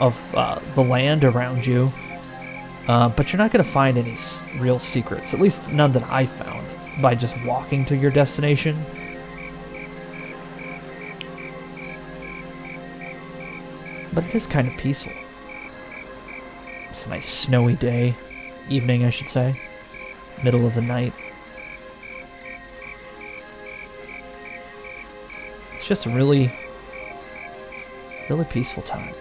the land around you. But you're not going to find any real secrets, at least none that I found, by just walking to your destination. But it is kind of peaceful. It's a nice snowy day. Evening, I should say. Middle of the night. It's just a really peaceful time.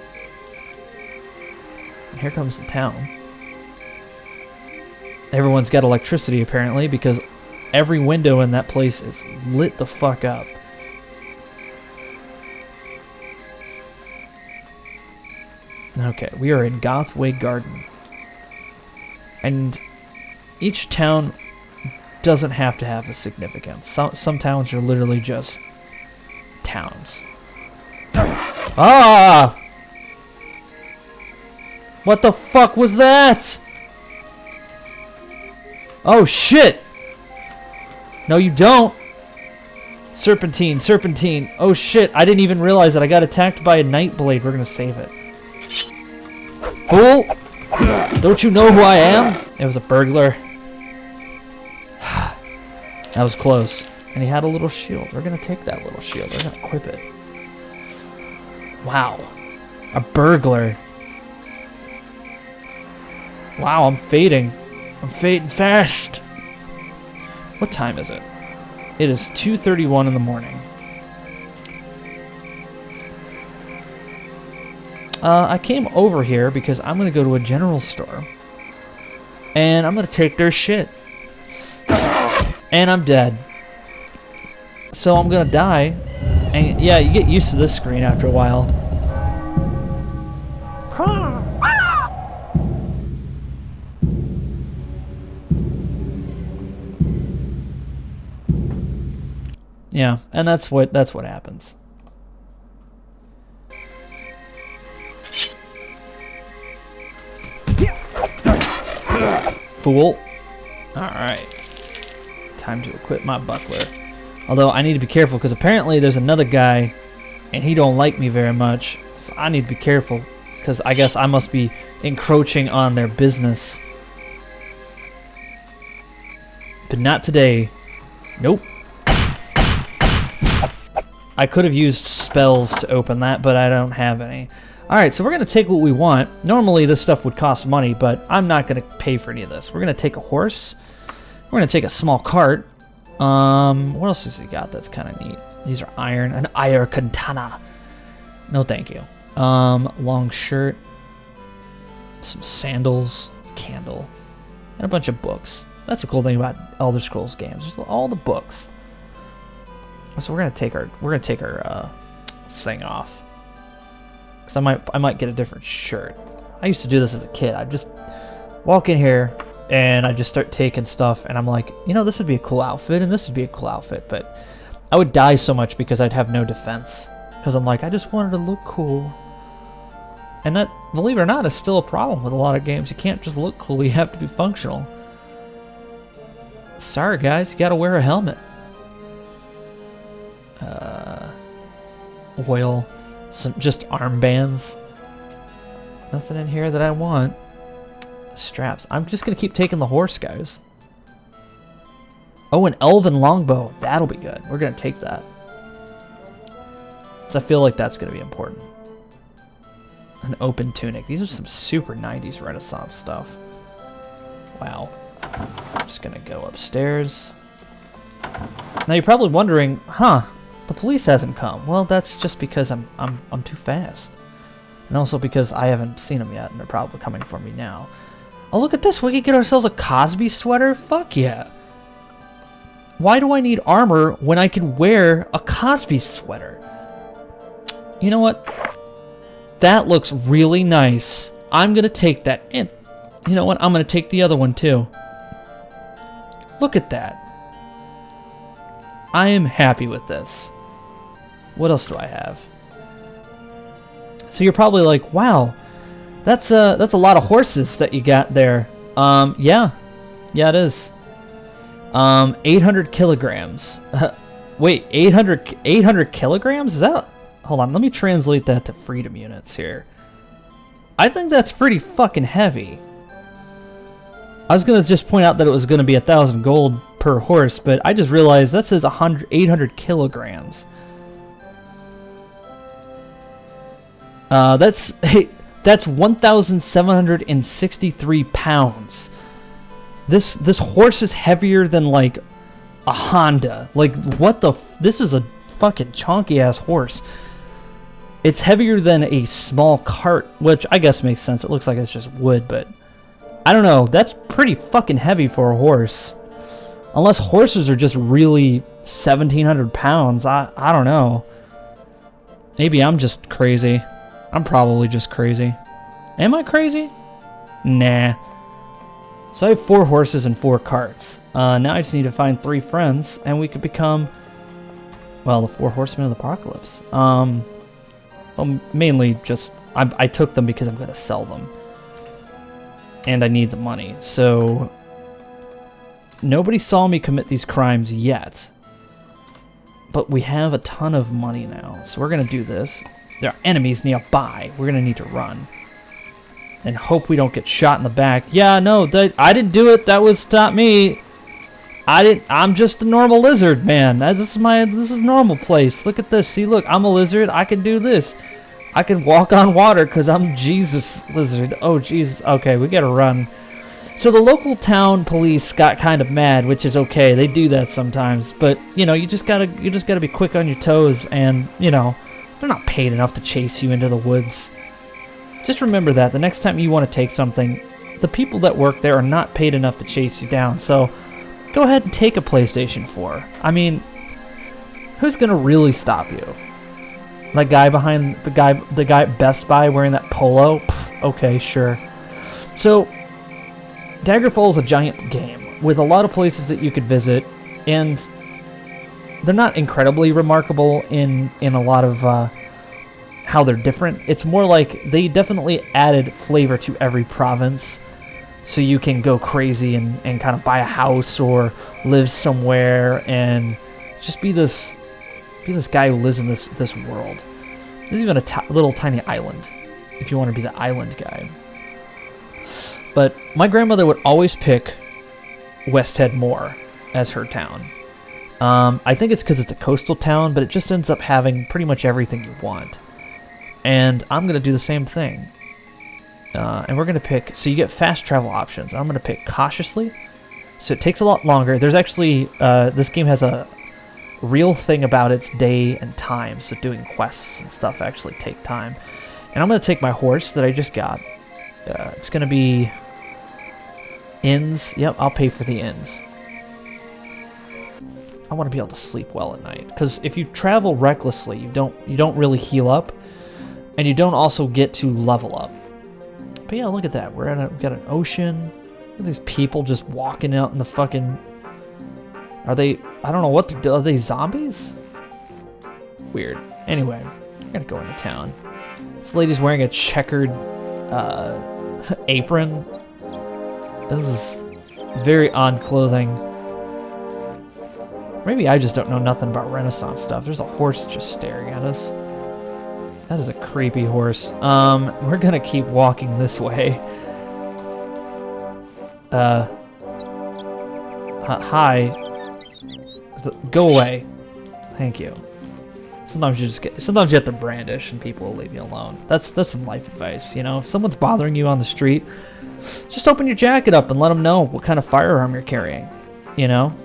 And here comes the town. Everyone's got electricity, apparently, because every window in that place is lit the fuck up. Okay, we are in Gothway Garden. And each town doesn't have to have a significance. Some towns are literally just towns. Ah! What the fuck was that? Oh shit! No, you don't. Serpentine, serpentine. Oh shit, I didn't even realize that I got attacked by a night blade. We're gonna save it. Fool! Don't you know who I am? It was a burglar. That was close. And he had a little shield. We're gonna take that little shield. We're gonna equip it. Wow. A burglar. Wow, I'm fading. I'm fading fast. What time is it? It is 2:31 in the morning. I came over here because I'm going to go to a general store. And I'm going to take their shit. And I'm dead. So I'm going to die. And yeah, you get used to this screen after a while. Yeah, and that's what happens. Fool. Alright. Time to equip my buckler. Although I need to be careful because apparently there's another guy and he don't like me very much. So I need to be careful because I guess I must be encroaching on their business. But not today. Nope. I could have used spells to open that, but I don't have any. Alright, so we're going to take what we want. Normally this stuff would cost money, but I'm not going to pay for any of this. We're going to take a horse. We're going to take a small cart. What else has he got that's kind of neat? These are iron. An iron katana. No thank you. Long shirt. Some sandals. Candle. And a bunch of books. That's the cool thing about Elder Scrolls games. There's all the books. So we're gonna take our thing off. Cause I might get a different shirt. I used to do this as a kid. I'd just walk in here and I just start taking stuff and I'm like, you know, this would be a cool outfit and this would be a cool outfit, but I would die so much because I'd have no defense. Because I'm like, I just wanted to look cool. And that, believe it or not, is still a problem with a lot of games. You can't just look cool, you have to be functional. Sorry guys, you gotta wear a helmet. Oil, some just armbands. Nothing in here that I want. Straps. I'm just gonna keep taking the horse, guys. Oh, an elven longbow. That'll be good. We're gonna take that. So I feel like that's gonna be important. An open tunic. These are some super 90s Renaissance stuff. Wow. I'm just gonna go upstairs. Now you're probably wondering, huh? The police hasn't come. Well, that's just because I'm too fast, and also because I haven't seen them yet, and they're probably coming for me now. Oh, look at this! We could get ourselves a Cosby sweater. Fuck yeah! Why do I need armor when I can wear a Cosby sweater? You know what? That looks really nice. I'm gonna take that, and you know what? I'm gonna take the other one too. Look at that. I am happy with this. What else do I have? So you're probably like, wow, that's a lot of horses that you got there. Yeah, it is. 800 kilograms. Wait, 800 kilograms? Is that? Hold on, let me translate that to freedom units here. I think that's pretty fucking heavy. I was gonna just point out that it was gonna be 1,000 gold per horse, but I just realized that says 800 kilograms. That's 1,763 pounds. This horse is heavier than like a Honda. Like what the? This is a fucking chunky ass horse. It's heavier than a small cart, which I guess makes sense. It looks like it's just wood, but I don't know. That's pretty fucking heavy for a horse. Unless horses are just really 1,700 pounds. I don't know. Maybe I'm just crazy. I'm probably just crazy. Am I crazy? Nah. So I have 4 horses and 4 carts. Now I just need to find 3 friends, and we could become, well, the 4 horsemen of the apocalypse. Well, mainly just, I took them because I'm going to sell them. And I need the money. So nobody saw me commit these crimes yet. But we have a ton of money now. So we're going to do this. There are enemies nearby. We're going to need to run. And hope we don't get shot in the back. Yeah, no, I didn't do it. That was not me. I'm just a normal lizard, man. This is normal place. Look at this. See, look, I'm a lizard. I can do this. I can walk on water because I'm Jesus lizard. Oh, Jesus. Okay, we gotta run. So the local town police got kind of mad, which is okay. They do that sometimes, but you know, you just gotta be quick on your toes, and you know, they're not paid enough to chase you into the woods. Just remember that the next time you want to take something, the people that work there are not paid enough to chase you down. So go ahead and take a PlayStation 4. I mean, who's gonna really stop you? That guy behind the guy at Best Buy wearing that polo? Pff, okay, sure. So Daggerfall is a giant game with a lot of places that you could visit, and they're not incredibly remarkable in a lot of how they're different. It's more like they definitely added flavor to every province, so you can go crazy and kind of buy a house or live somewhere and just be this guy who lives in this world. There's even a little tiny island if you want to be the island guy. But my grandmother would always pick Westhead Moor as her town. I think it's because it's a coastal town, but it just ends up having pretty much everything you want. And I'm going to do the same thing. And we're going to pick, so you get fast travel options. I'm going to pick cautiously. So it takes a lot longer. There's actually, this game has a real thing about its day and time. So doing quests and stuff actually take time. And I'm going to take my horse that I just got. It's going to be inns. Yep, I'll pay for the inns. I want to be able to sleep well at night. Because if you travel recklessly, you don't really heal up. And you don't also get to level up. But yeah, look at that. We've got an ocean. Look at these people just walking out in the fucking... Are they... I don't know what to do. Are they zombies? Weird. Anyway, I'm gonna go into town. This lady's wearing a checkered apron. This is very odd clothing. Maybe I just don't know nothing about Renaissance stuff. There's a horse just staring at us. That is a creepy horse. We're gonna keep walking this way. Hi. Go away. Thank you. Sometimes you have to brandish and people will leave you alone. That's some life advice, you know? If someone's bothering you on the street, just open your jacket up and let them know what kind of firearm you're carrying, you know?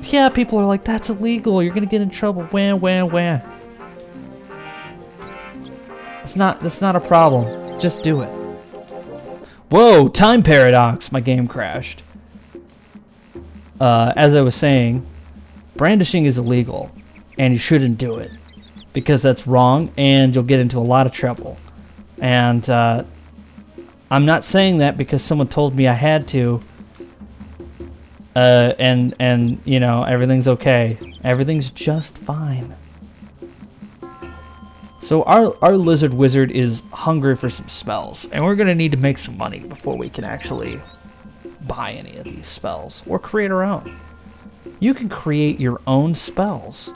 Yeah, people are like, that's illegal, you're gonna get in trouble. Wah, wah, wah. That's not a problem. Just do it. Whoa, time paradox. My game crashed. As I was saying, brandishing is illegal, and you shouldn't do it because that's wrong, and you'll get into a lot of trouble. And I'm not saying that because someone told me I had to. And you know, everything's okay. Everything's just fine. So our lizard wizard is hungry for some spells, and we're gonna need to make some money before we can actually buy any of these spells or create our own. You can create your own spells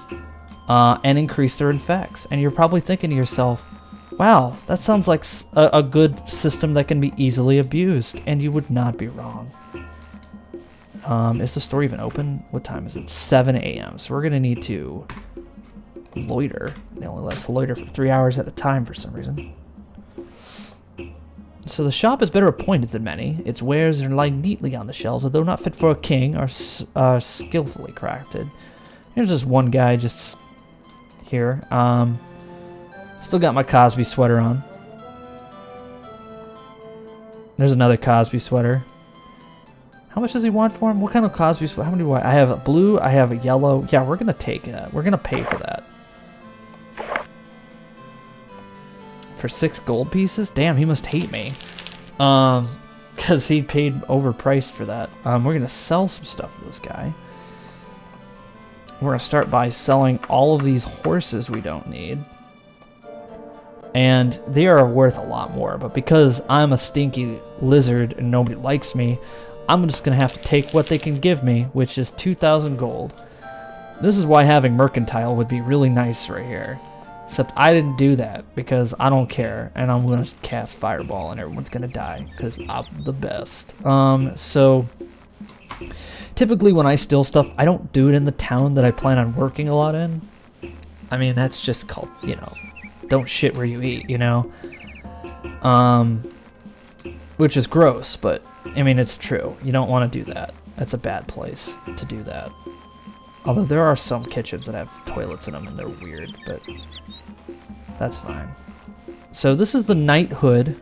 and increase their effects, and you're probably thinking to yourself, wow, that sounds like a good system that can be easily abused, and you would not be wrong. Is the store even open? What time is it? 7 a.m. So we're gonna need to loiter. They only let us loiter for 3 hours at a time for some reason. So the shop is better appointed than many. Its wares are lying neatly on the shelves, although not fit for a king, are skillfully crafted. Here's just one guy just here. Still got my Cosby sweater on. There's another Cosby sweater. How much does he want for him? What kind of Cosby sweater? How many do I have? A blue, I have a yellow. Yeah, we're gonna take that. We're gonna pay for that. For 6 gold pieces? Damn, he must hate me. because he paid overpriced for that. We're going to sell some stuff to this guy. We're going to start by selling all of these horses we don't need. And they are worth a lot more, but because I'm a stinky lizard and nobody likes me, I'm just going to have to take what they can give me, which is 2,000 gold. This is why having mercantile would be really nice right here. Except I didn't do that because I don't care, and I'm going to cast Fireball and everyone's going to die because I'm the best. So typically when I steal stuff, I don't do it in the town that I plan on working a lot in. I mean, that's just called, you know, don't shit where you eat, you know? Which is gross, but I mean, it's true. You don't want to do that. That's a bad place to do that. Although there are some kitchens that have toilets in them and they're weird, but that's fine. So this is the knighthood,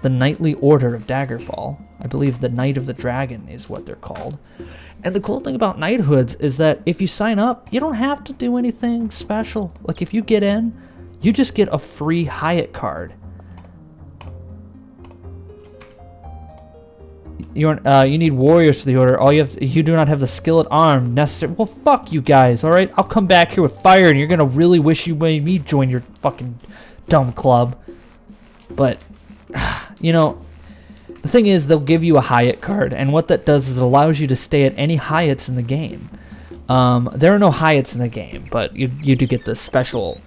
the knightly order of Daggerfall. I believe the Knight of the Dragon is what they're called. And the cool thing about knighthoods is that if you sign up, you don't have to do anything special. Like if you get in, you just get a free Hyatt card. You need warriors for the order. You do not have the skill at arm necessary. Well, fuck you guys, all right? I'll come back here with fire, and you're gonna really wish you made me join your fucking dumb club. But you know, the thing is, they'll give you a Hyatt card, and what that does is it allows you to stay at any Hyatts in the game. There are no Hyatts in the game, but you do get this special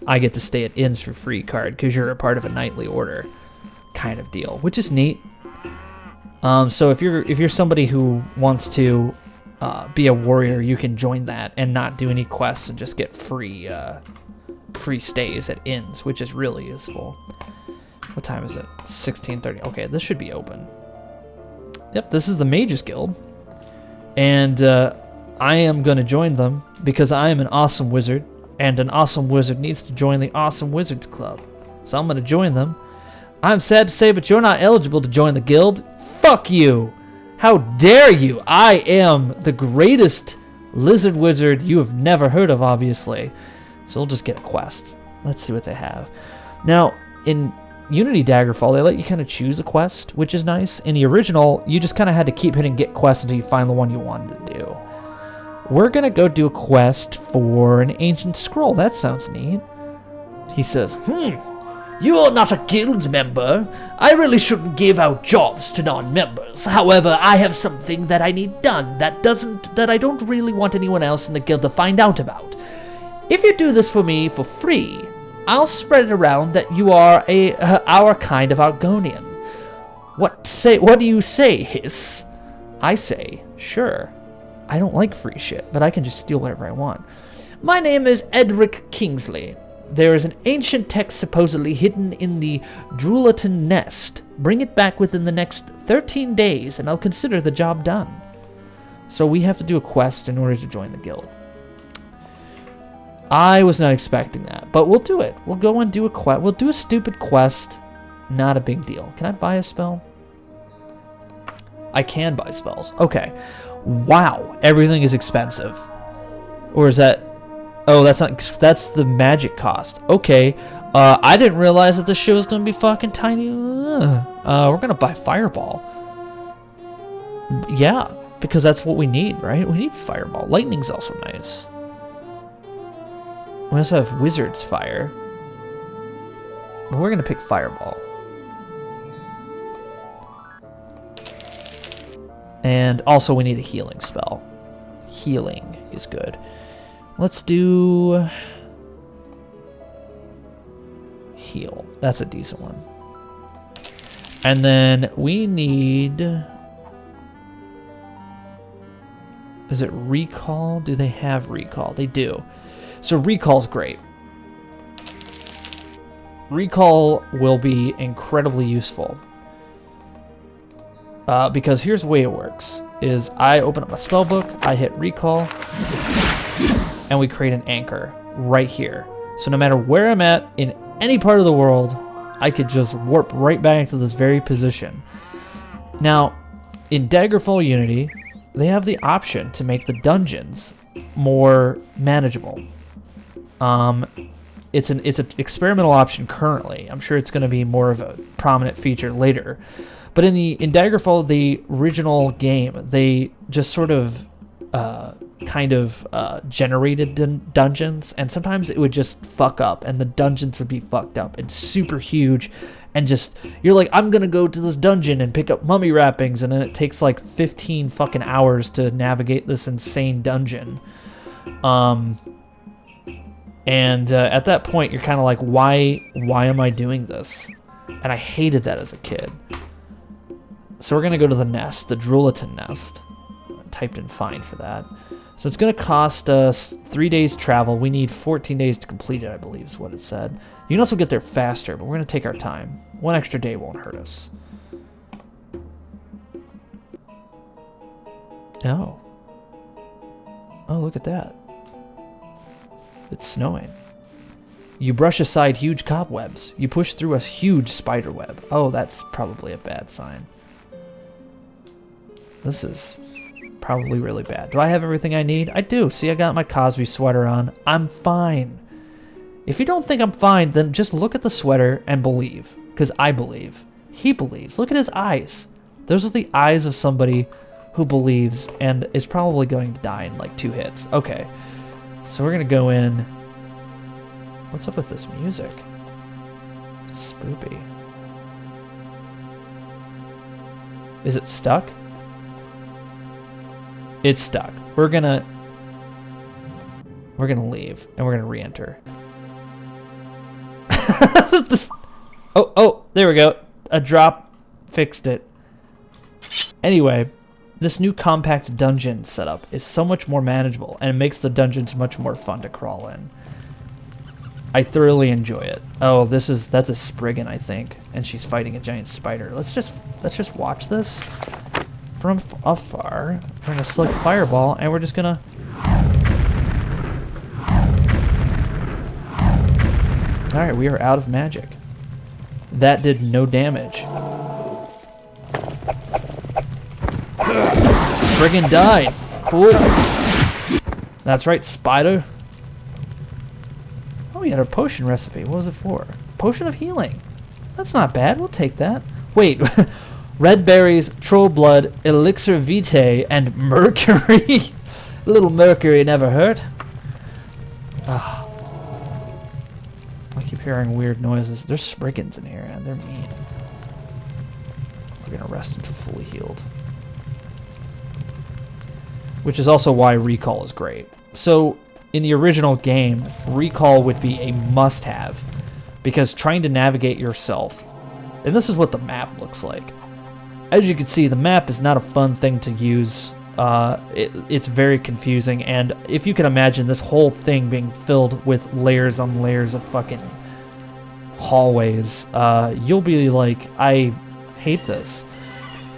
I get to stay at inns for free card because you're a part of a knightly order kind of deal, which is neat. So if you're somebody who wants to be a warrior, you can join that and not do any quests and just get free stays at inns, which is really useful. What time is it? 16:30. Okay, this should be open. Yep, this is the Mages Guild, and I am going to join them because I am an awesome wizard, and an awesome wizard needs to join the Awesome Wizards Club. So I'm going to join them. I'm sad to say, but you're not eligible to join the guild. Fuck you! How dare you! I am the greatest lizard wizard you have never heard of, obviously. So we'll just get a quest. Let's see what they have. Now, in Unity Daggerfall, they let you kind of choose a quest, which is nice. In the original, you just kind of had to keep hitting get quest until you find the one you wanted to do. We're gonna go do a quest for an ancient scroll. That sounds neat. He says, You're not a guild member. I really shouldn't give out jobs to non-members. However, I have something that I need done that I don't really want anyone else in the guild to find out about. If you do this for me for free, I'll spread it around that you are our kind of Argonian. What do you say, Hiss? I say, sure. I don't like free shit, but I can just steal whatever I want. My name is Edric Kingsley. There is an ancient text supposedly hidden in the Drulaton nest. Bring it back within the next 13 days, and I'll consider the job done. So we have to do a quest in order to join the guild. I was not expecting that, but we'll do it. We'll go and do a quest. We'll do a stupid quest. Not a big deal. Can I buy a spell? I can buy spells. Okay. Wow. Everything is expensive. Or is that... Oh, that's the magic cost. Okay. I didn't realize that this shit was going to be fucking tiny. We're going to buy Fireball. Yeah, because that's what we need, right? We need Fireball. Lightning's also nice. We also have Wizard's Fire. But we're going to pick Fireball. And also we need a healing spell. Healing is good. Let's do... Heal. That's a decent one. And then we need... Is it Recall? Do they have Recall? They do. So Recall's great. Recall will be incredibly useful. Because here's the way it works. Is I open up my spell book, I hit Recall, and we create an anchor right here. So no matter where I'm at in any part of the world, I could just warp right back to this very position. Now, in Daggerfall Unity, they have the option to make the dungeons more manageable. It's an experimental option currently. I'm sure it's going to be more of a prominent feature later. But in Daggerfall, the original game, they just sort of generated dungeons, and sometimes it would just fuck up, and the dungeons would be fucked up and super huge, and just, you're like, I'm gonna go to this dungeon and pick up mummy wrappings, and then it takes like 15 fucking hours to navigate this insane dungeon. At that point, you're kind of like, why am I doing this? And I hated that as a kid. So we're gonna go to the nest, the Drulatin nest. I typed in fine for that. So it's gonna cost us 3 days travel. We need 14 days to complete it, I believe is what it said. You can also get there faster, but we're gonna take our time. 1 extra day won't hurt us. Oh. Oh, look at that. It's snowing. You brush aside huge cobwebs. You push through a huge spider web. Oh, that's probably a bad sign. This is probably really bad. Do I have everything I need? I do. See, I got my Cosby sweater on. I'm fine. If you don't think I'm fine, then just look at the sweater and believe. Because I believe. He believes. Look at his eyes. Those are the eyes of somebody who believes and is probably going to die in like 2 hits. Okay. So we're going to go in. What's up with this music? It's spoopy. Is it stuck? It's stuck. We're gonna leave and we're gonna re-enter. Oh, there we go. A drop fixed it. Anyway, this new compact dungeon setup is so much more manageable, and it makes the dungeons much more fun to crawl in. I thoroughly enjoy it. Oh, that's a Spriggan, I think, and she's fighting a giant spider. Let's just watch this from afar. We're gonna select Fireball, and we're just gonna. All right, we are out of magic. That did no damage. Spriggan died. Fool. That's right, spider. Oh, we had a potion recipe. What was it for? Potion of healing. That's not bad. We'll take that. Wait. Red berries, troll blood, elixir vitae, and mercury. A little mercury never hurt. Ah. I keep hearing weird noises. There's Spriggans in here, and they're mean. We're gonna rest until fully healed. Which is also why recall is great. So, in the original game, recall would be a must-have, because trying to navigate yourself, and this is what the map looks like. As you can see, the map is not a fun thing to use. It's very confusing, and if you can imagine this whole thing being filled with layers on layers of fucking hallways, you'll be like, I hate this.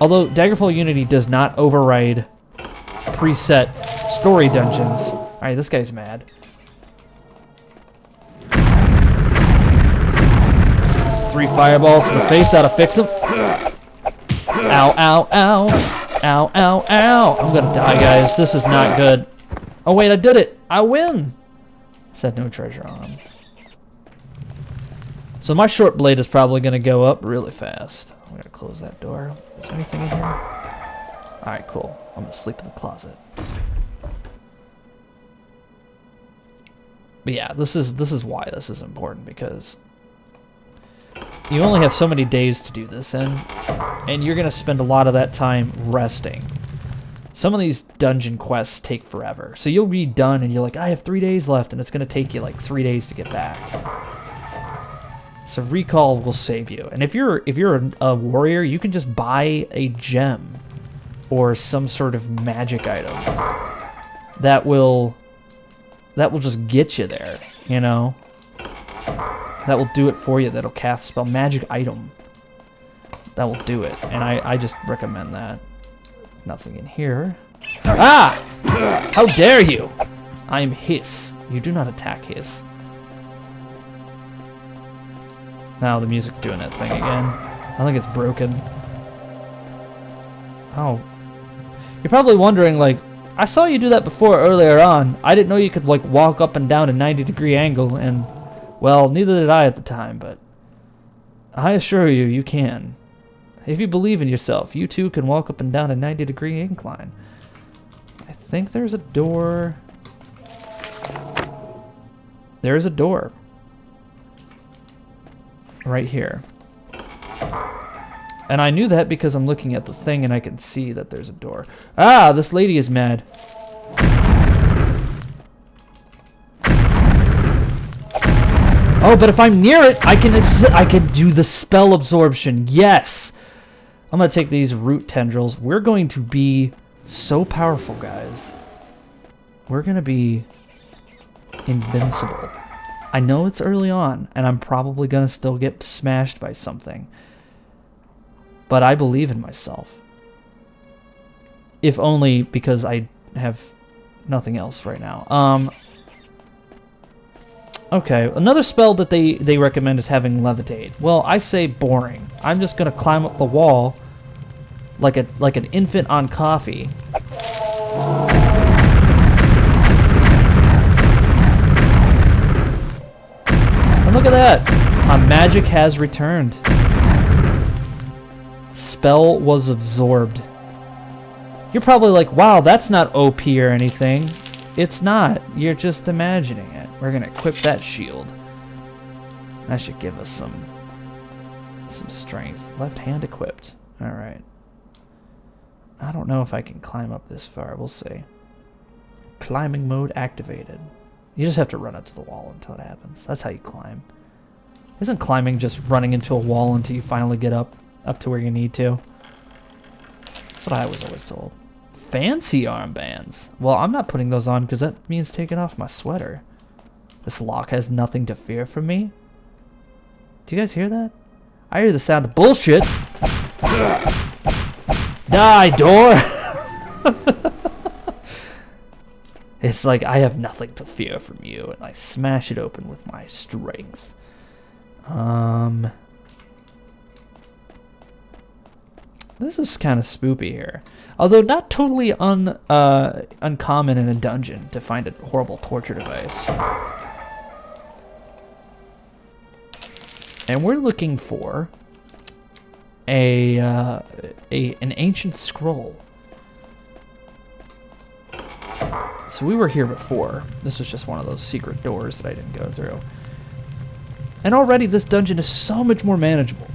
Although Daggerfall Unity does not override preset story dungeons. Alright, this guy's mad. Three fireballs to the face, ought to fix him. Ow, ow, ow. Ow, ow, ow. I'm gonna die, guys. This is not good. Oh, wait, I did it. I win. Said no treasure on him. So my short blade is probably gonna go up really fast. I'm gonna close that door. Is there anything in here? Alright, cool. I'm gonna sleep in the closet. But yeah, this is why this is important, because you only have so many days to do this in, and you're gonna spend a lot of that time resting. Some of these dungeon quests take forever, so you'll be done and you're like, I have 3 days left, and it's gonna take you like 3 days to get back. So recall will save you, and if you're a warrior, you can just buy a gem or some sort of magic item that will just get you there, you know? That will do it for you. That'll cast a spell. Magic item. That will do it. And I just recommend that. There's nothing in here. Ah! How dare you! I am Hiss. You do not attack Hiss. Now the music's doing that thing again. I think it's broken. Oh. You're probably wondering, like, I saw you do that before earlier on. I didn't know you could, like, walk up and down a 90-degree angle, and, well, neither did I at the time, but I assure you, you can. If you believe in yourself, you too can walk up and down a 90-degree incline. I think there's a door. There's a door. Right here. And I knew that because I'm looking at the thing and I can see that there's a door. Ah, this lady is mad. Oh, but if I'm near it, I can do the spell absorption. Yes. I'm going to take these root tendrils. We're going to be so powerful, guys. We're going to be invincible. I know it's early on, and I'm probably going to still get smashed by something. But I believe in myself. If only because I have nothing else right now. Okay, another spell that they recommend is having levitate. Well, I say boring. I'm just gonna climb up the wall like an infant on coffee. And look at that! My magic has returned. Spell was absorbed. You're probably like, wow, that's not OP or anything. It's not. You're just imagining it. We're gonna equip that shield. That should give us some strength. Left hand equipped. Alright. I don't know if I can climb up this far. We'll see. Climbing mode activated. You just have to run up to the wall until it happens. That's how you climb. Isn't climbing just running into a wall until you finally get up to where you need to? That's what I was always told. Fancy armbands. Well, I'm not putting those on because that means taking off my sweater. This lock has nothing to fear from me. Do you guys hear that? I hear the sound of bullshit. Die, door! It's like I have nothing to fear from you, and I smash it open with my strength. This is kind of spoopy here. Although not totally uncommon in a dungeon to find a horrible torture device. And we're looking for an ancient scroll. So we were here before. This was just one of those secret doors that I didn't go through. And already this dungeon is so much more manageable.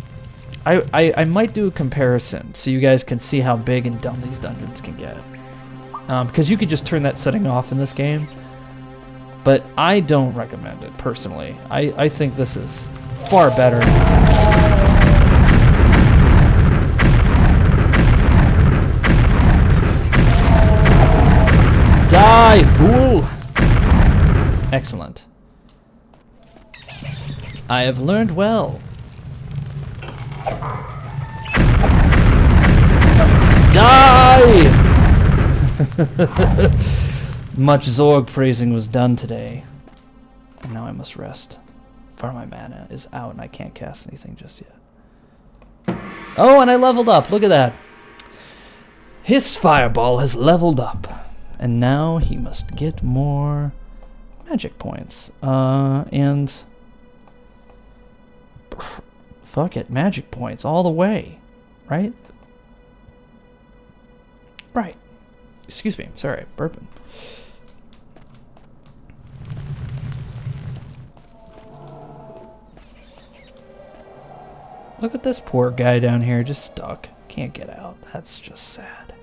I might do a comparison so you guys can see how big and dumb these dungeons can get. Because you could just turn that setting off in this game. But I don't recommend it, personally. I think this is far better. Die, fool! Excellent. I have learned well. Die! Much Zorg praising was done today. And now I must rest. For my mana is out and I can't cast anything just yet. Oh, and I leveled up. Look at that. His fireball has leveled up. And now he must get more magic points. And fuck it, magic points all the way, right? Right. Excuse me, sorry, burping. Look at this poor guy down here, just stuck. Can't get out. That's just sad.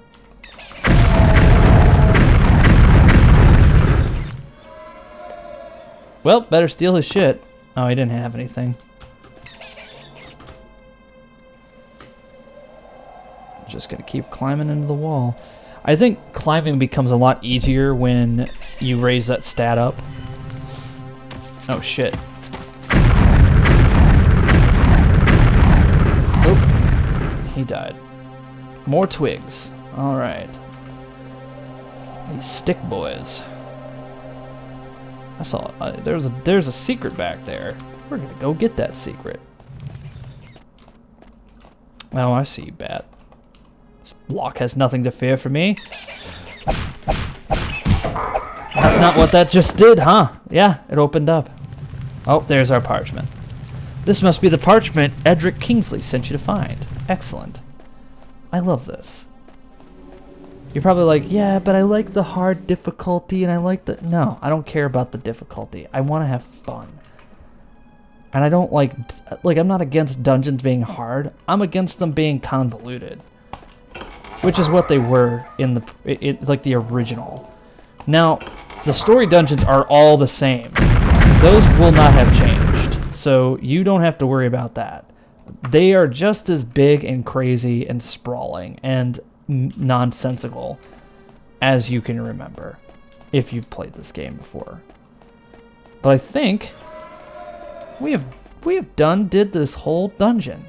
Well, better steal his shit. Oh, he didn't have anything. Just gonna keep climbing into the wall. I think climbing becomes a lot easier when you raise that stat up. Oh shit. Oh, he died. More twigs. All right. These stick boys. I saw there's a secret back there. We're gonna go get that secret. Oh, I see you, bat. This block has nothing to fear from me. That's not what that just did, huh? Yeah, it opened up. Oh, there's our parchment. This must be the parchment Edric Kingsley sent you to find. Excellent. I love this. You're probably like, yeah, but I like the hard difficulty and I like the... No, I don't care about the difficulty. I want to have fun. And I don't like, I'm not against dungeons being hard. I'm against them being convoluted. Which is what they were in the original. Now, the story dungeons are all the same. Those will not have changed. So you don't have to worry about that. They are just as big and crazy and sprawling and nonsensical as you can remember if you've played this game before. But I think we have did this whole dungeon.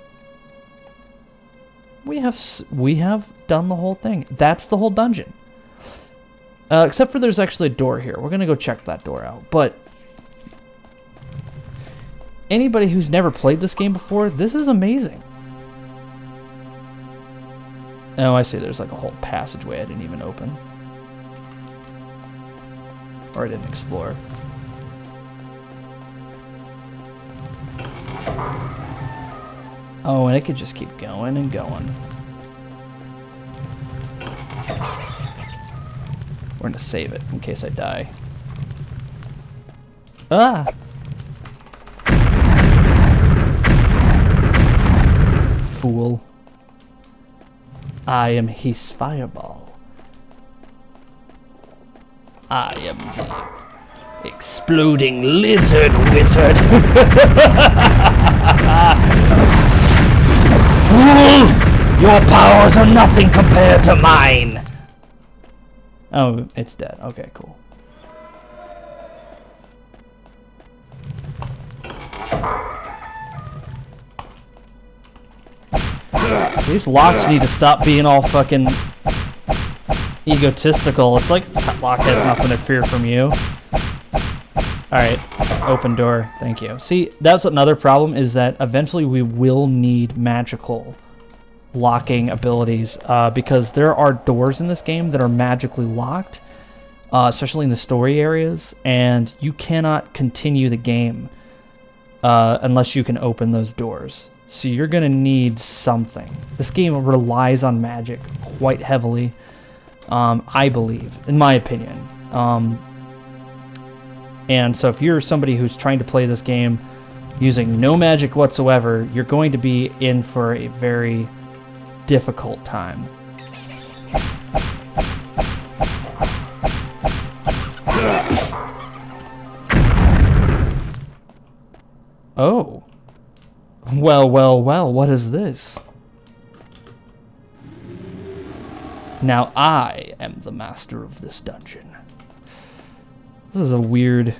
We have done the whole thing. That's the whole dungeon. Except for there's actually a door here. We're gonna go check that door out. But anybody who's never played this game before, this is amazing. Oh, I see. There's like a whole passageway I didn't even open. Or I didn't explore. Oh, and it could just keep going and going. We're gonna save it in case I die. Ah! Fool. I am his fireball. I am the exploding lizard wizard. Fool! Your powers are nothing compared to mine. Oh, it's dead. Okay, cool. These locks need to stop being all fucking egotistical. It's like this lock has nothing to fear from you. Alright, open door. Thank you. See, that's another problem, is that eventually we will need magical locking abilities, because there are doors in this game that are magically locked, especially in the story areas, and you cannot continue the game unless you can open those doors. So you're going to need something. This game relies on magic quite heavily, I believe, in my opinion. And so if you're somebody who's trying to play this game using no magic whatsoever, you're going to be in for a very difficult time. Oh. Well, well, well, what is this? Now I am the master of this dungeon. This is a weird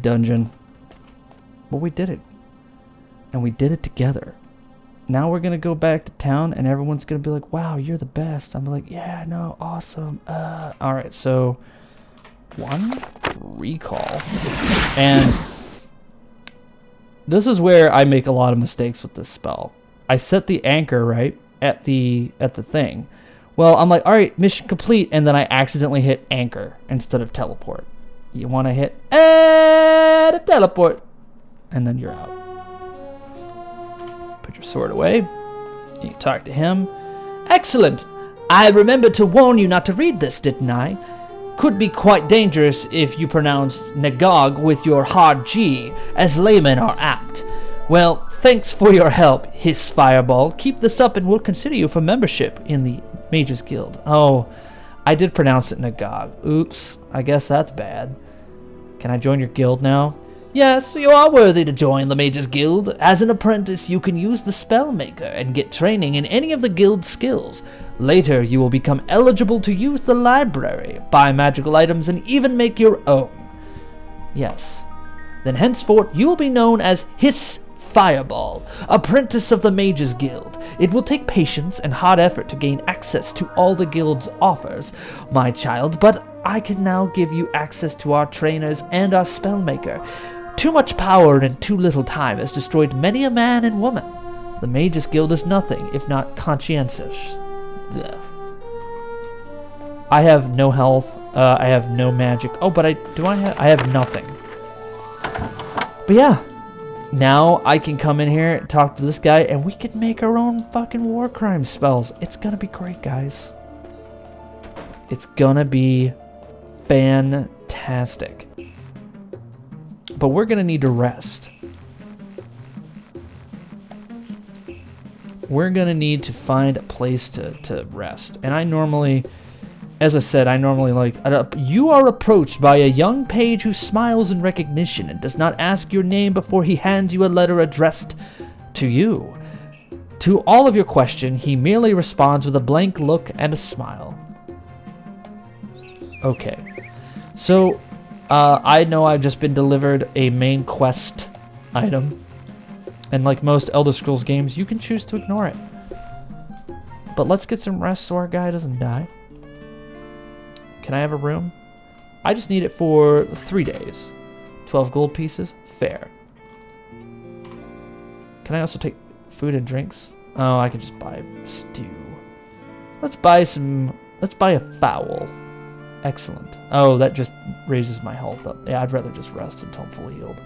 dungeon. But we did it. And we did it together. Now we're gonna go back to town and everyone's gonna be like, wow, you're the best. I'm like, yeah, no, awesome. Alright, so one recall. And this is where I make a lot of mistakes with this spell. I set the anchor right at the thing. Well, I'm like, all right, mission complete, and then I accidentally hit anchor instead of teleport. You want to hit the teleport, and then you're out. Put your sword away. You talk to him. Excellent. I remembered to warn you not to read this, didn't I? Could be quite dangerous if you pronounce Nagog with your hard G, as laymen are apt. Well, thanks for your help, Hiss Fireball. Keep this up and we'll consider you for membership in the Mages Guild. Oh, I did pronounce it Nagog. Oops, I guess that's bad. Can I join your guild now? Yes, you are worthy to join the Mages Guild. As an apprentice, you can use the Spellmaker and get training in any of the guild's skills. Later, you will become eligible to use the library, buy magical items, and even make your own. Yes. Then henceforth, you will be known as Hiss Fireball, apprentice of the Mages Guild. It will take patience and hard effort to gain access to all the guild's offers, my child, but I can now give you access to our trainers and our Spellmaker. Too much power in too little time has destroyed many a man and woman. The Mages Guild is nothing if not conscientious. Ugh. I have no health. I have no magic. Oh, but I have nothing. But yeah, Now I can come in here and talk to this guy, and we can make our own fucking war crime spells. It's gonna be great, guys. It's gonna be fantastic. But we're gonna need to rest. We're gonna need to find a place to rest. And I normally, as I said, you are approached by a young page who smiles in recognition and does not ask your name before he hands you a letter addressed to you. To all of your question, he merely responds with a blank look and a smile. Okay. So, I know I've just been delivered a main quest item. And like most Elder Scrolls games, you can choose to ignore it. But let's get some rest so our guy doesn't die. Can I have a room? I just need it for 3 days. 12 gold pieces? Fair. Can I also take food and drinks? Oh, I can just buy stew. Let's buy a fowl. Excellent. Oh, that just raises my health up. Yeah, I'd rather just rest until I'm fully healed.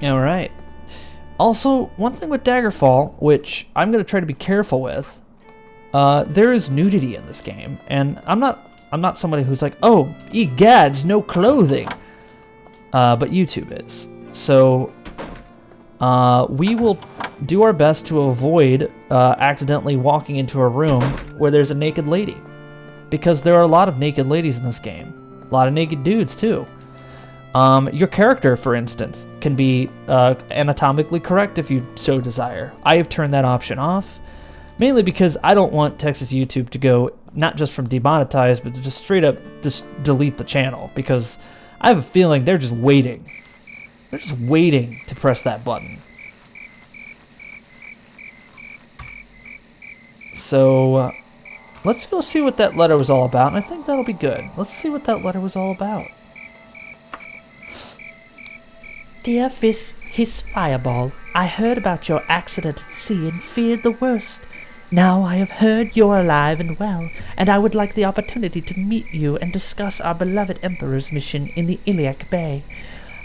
Alright. Also, one thing with Daggerfall, which I'm going to try to be careful with, there is nudity in this game. And I'm not somebody who's like, oh, egads, no clothing. But YouTube is. So, we will do our best to avoid accidentally walking into a room where there's a naked lady. Because there are a lot of naked ladies in this game. A lot of naked dudes, too. Your character, for instance, can be anatomically correct if you so desire. I have turned that option off, mainly because I don't want Texas YouTube to go, not just from demonetized, but to just straight up just delete the channel, because I have a feeling they're just waiting. They're just waiting to press that button. So, let's go see what that letter was all about, and I think that'll be good. Let's see what that letter was all about. Dear his Fireball, I heard about your accident at sea and feared the worst. Now I have heard you're alive and well, and I would like the opportunity to meet you and discuss our beloved Emperor's mission in the Iliac Bay.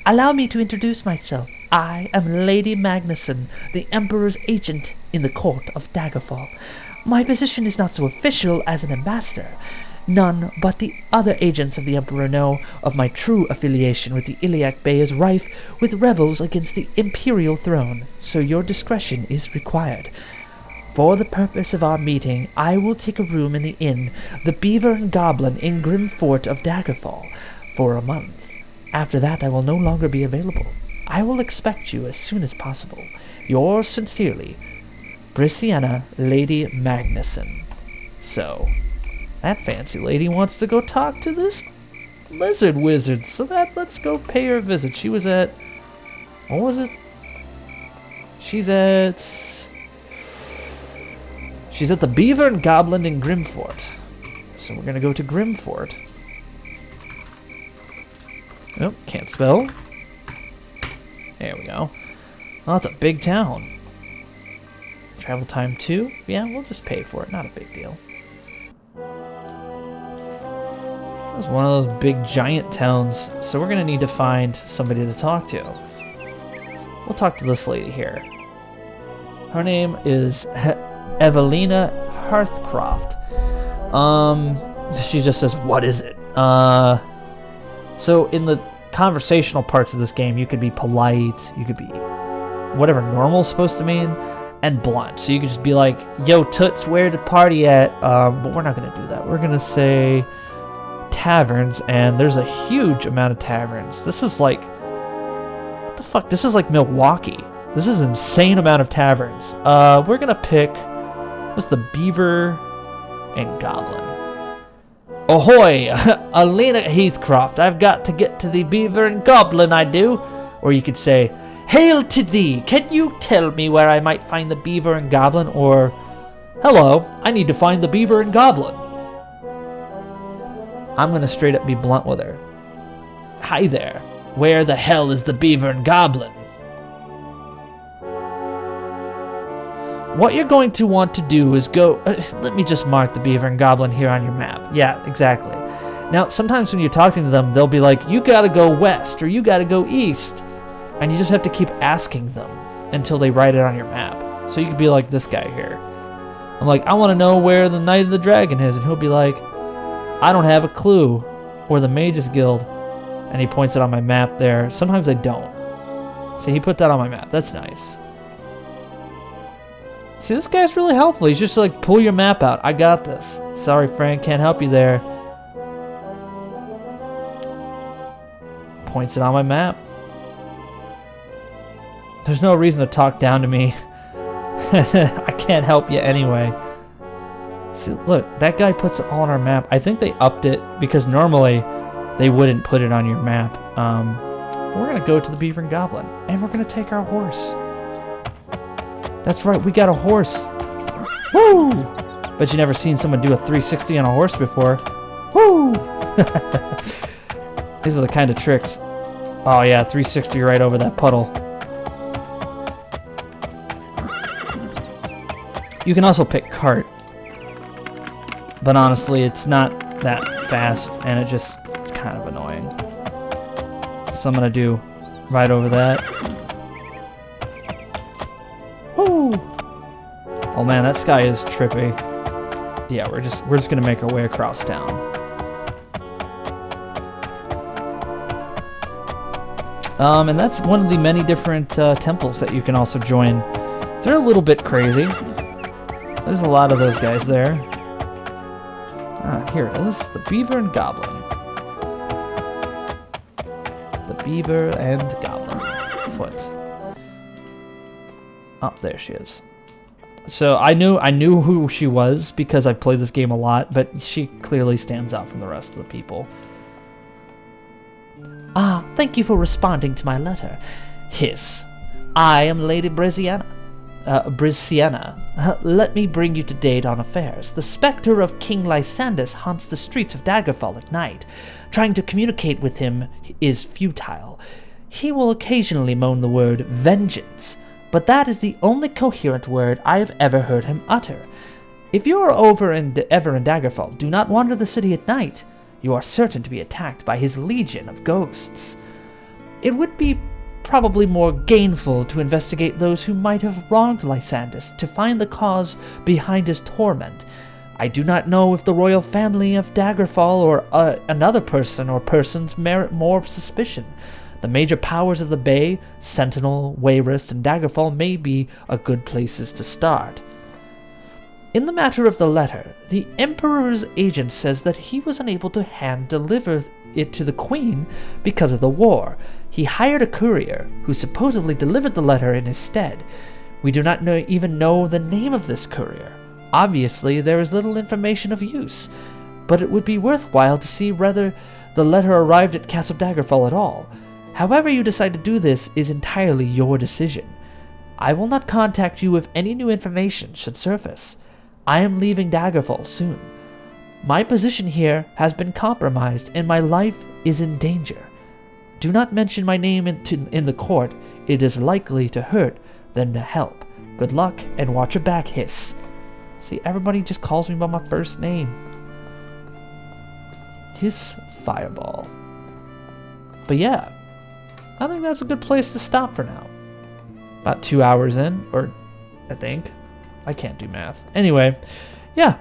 Allow me to introduce myself. I am Lady Magnuson, the Emperor's agent in the court of Daggerfall. My position is not so official as an ambassador. None but the other agents of the Emperor know of my true affiliation with the Iliac Bay is rife with rebels against the Imperial throne, so your discretion is required. For the purpose of our meeting, I will take a room in the inn, the Beaver and Goblin in Grim Fort of Daggerfall, for a month. After that, I will no longer be available. I will expect you as soon as possible. Yours sincerely, Brisciana Lady Magnuson. So, that fancy lady wants to go talk to this lizard wizard, so let's go pay her a visit. She was at, what was it? She's at the Beaver and Goblin in Grimfort. So we're gonna go to Grimfort. Oh, can't spell. There we go. Oh, it's a big town. Travel time 2? Yeah, we'll just pay for it. Not a big deal. It's one of those big giant towns, so we're gonna need to find somebody to talk to. We'll talk to this lady here. Her name is Evelina Hearthcroft. She just says, what is it? So in the conversational parts of this game, you could be polite, you could be whatever normal's supposed to mean, and blunt. So you could just be like, yo, toots, where the party at? But we're not gonna do that. We're gonna say taverns, and there's a huge amount of taverns. This is like, what the fuck? This is like Milwaukee. This is an insane amount of taverns. We're gonna pick, what's the Beaver and Goblin? Ahoy, Alina Heathcroft, I've got to get to the Beaver and Goblin, I do. Or you could say, hail to thee, can you tell me where I might find the Beaver and Goblin? Or, hello, I need to find the Beaver and Goblin. I'm gonna straight up be blunt with her. Hi there, where the hell is the Beaver and Goblin? What you're going to want to do is go, let me just mark the Beaver and Goblin here on your map. Yeah, exactly. Now, sometimes when you're talking to them, they'll be like, you gotta go west, or you gotta go east. And you just have to keep asking them until they write it on your map. So you could be like this guy here. I'm like, I want to know where the Knight of the Dragon is. And he'll be like, I don't have a clue. Or the Mages Guild. And he points it on my map there. Sometimes I don't. See, he put that on my map. That's nice. See, this guy's really helpful. He's just like, pull your map out. I got this. Sorry, Frank, can't help you there. Points it on my map. There's no reason to talk down to me. I can't help you anyway. See, look, that guy puts it all on our map. I think they upped it because normally they wouldn't put it on your map. We're gonna go to the Beaver and Goblin, and we're gonna take our horse. That's right, we got a horse. Woo! Bet you never seen someone do a 360 on a horse before. Woo! These are the kind of tricks. Oh yeah, 360 right over that puddle. You can also pick cart. But honestly, it's not that fast, and it's kind of annoying. So I'm gonna do right over that. Woo! Oh man, that sky is trippy. Yeah, we're just gonna make our way across town. And that's one of the many different temples that you can also join. They're a little bit crazy. There's a lot of those guys there. Here it is, the Beaver and Goblin. The Beaver and Goblin foot. Oh, there she is. So I knew who she was because I've played this game a lot, but she clearly stands out from the rest of the people. Ah, thank you for responding to my letter. Hiss. I am Lady Briziana. Let me bring you to date on affairs. The specter of King Lysandus haunts the streets of Daggerfall at night. Trying to communicate with him is futile. He will occasionally moan the word vengeance, but that is the only coherent word I have ever heard him utter. If you are ever in Daggerfall, do not wander the city at night. You are certain to be attacked by his legion of ghosts. It would be probably more gainful to investigate those who might have wronged Lysandus to find the cause behind his torment. I do not know if the royal family of Daggerfall or another person or persons merit more suspicion. The major powers of the Bay, Sentinel, Wayrest, and Daggerfall may be a good places to start. In the matter of the letter, the Emperor's agent says that he was unable to hand-deliver it to the Queen because of the war. He hired a courier who supposedly delivered the letter in his stead. We do not even know the name of this courier. Obviously, there is little information of use, but it would be worthwhile to see whether the letter arrived at Castle Daggerfall at all. However you decide to do this is entirely your decision. I will not contact you if any new information should surface. I am leaving Daggerfall soon. My position here has been compromised and my life is in danger. Do not mention my name in the court. It is likely to hurt than to help. Good luck and watch your back, Hiss. See, everybody just calls me by my first name. Hiss Fireball. But yeah, I think that's a good place to stop for now. About 2 hours in, or I think. I can't do math. Anyway, yeah.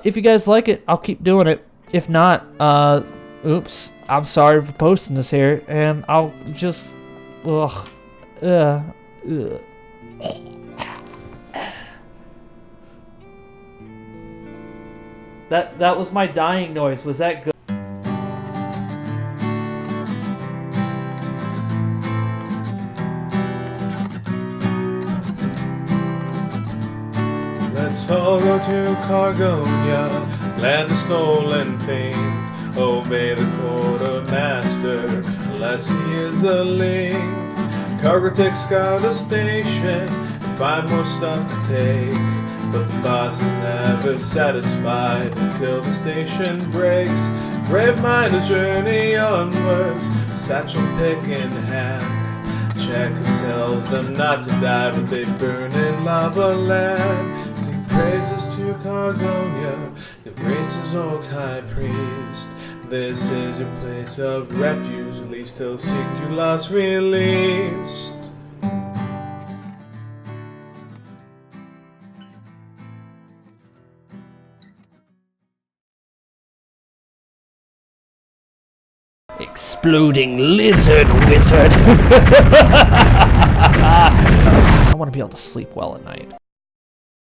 If you guys like it, I'll keep doing it. If not, oops. I'm sorry for posting this here, and I'll just, That was my dying noise. Was that good? Let's all go to Cargonia, land of stolen pains. Obey the quartermaster, unless he is a link. Cargo takes scout a station, find more stuff to take. But the boss is never satisfied until the station breaks. Brave minded journey onwards, satchel pick in hand. Checkers tells them not to die, but they burn in lava land. Sing praises to Cargonia, the race's oaks high priest. This is your place of refuge, at least till Singular's released. Exploding lizard wizard. I want to be able to sleep well at night.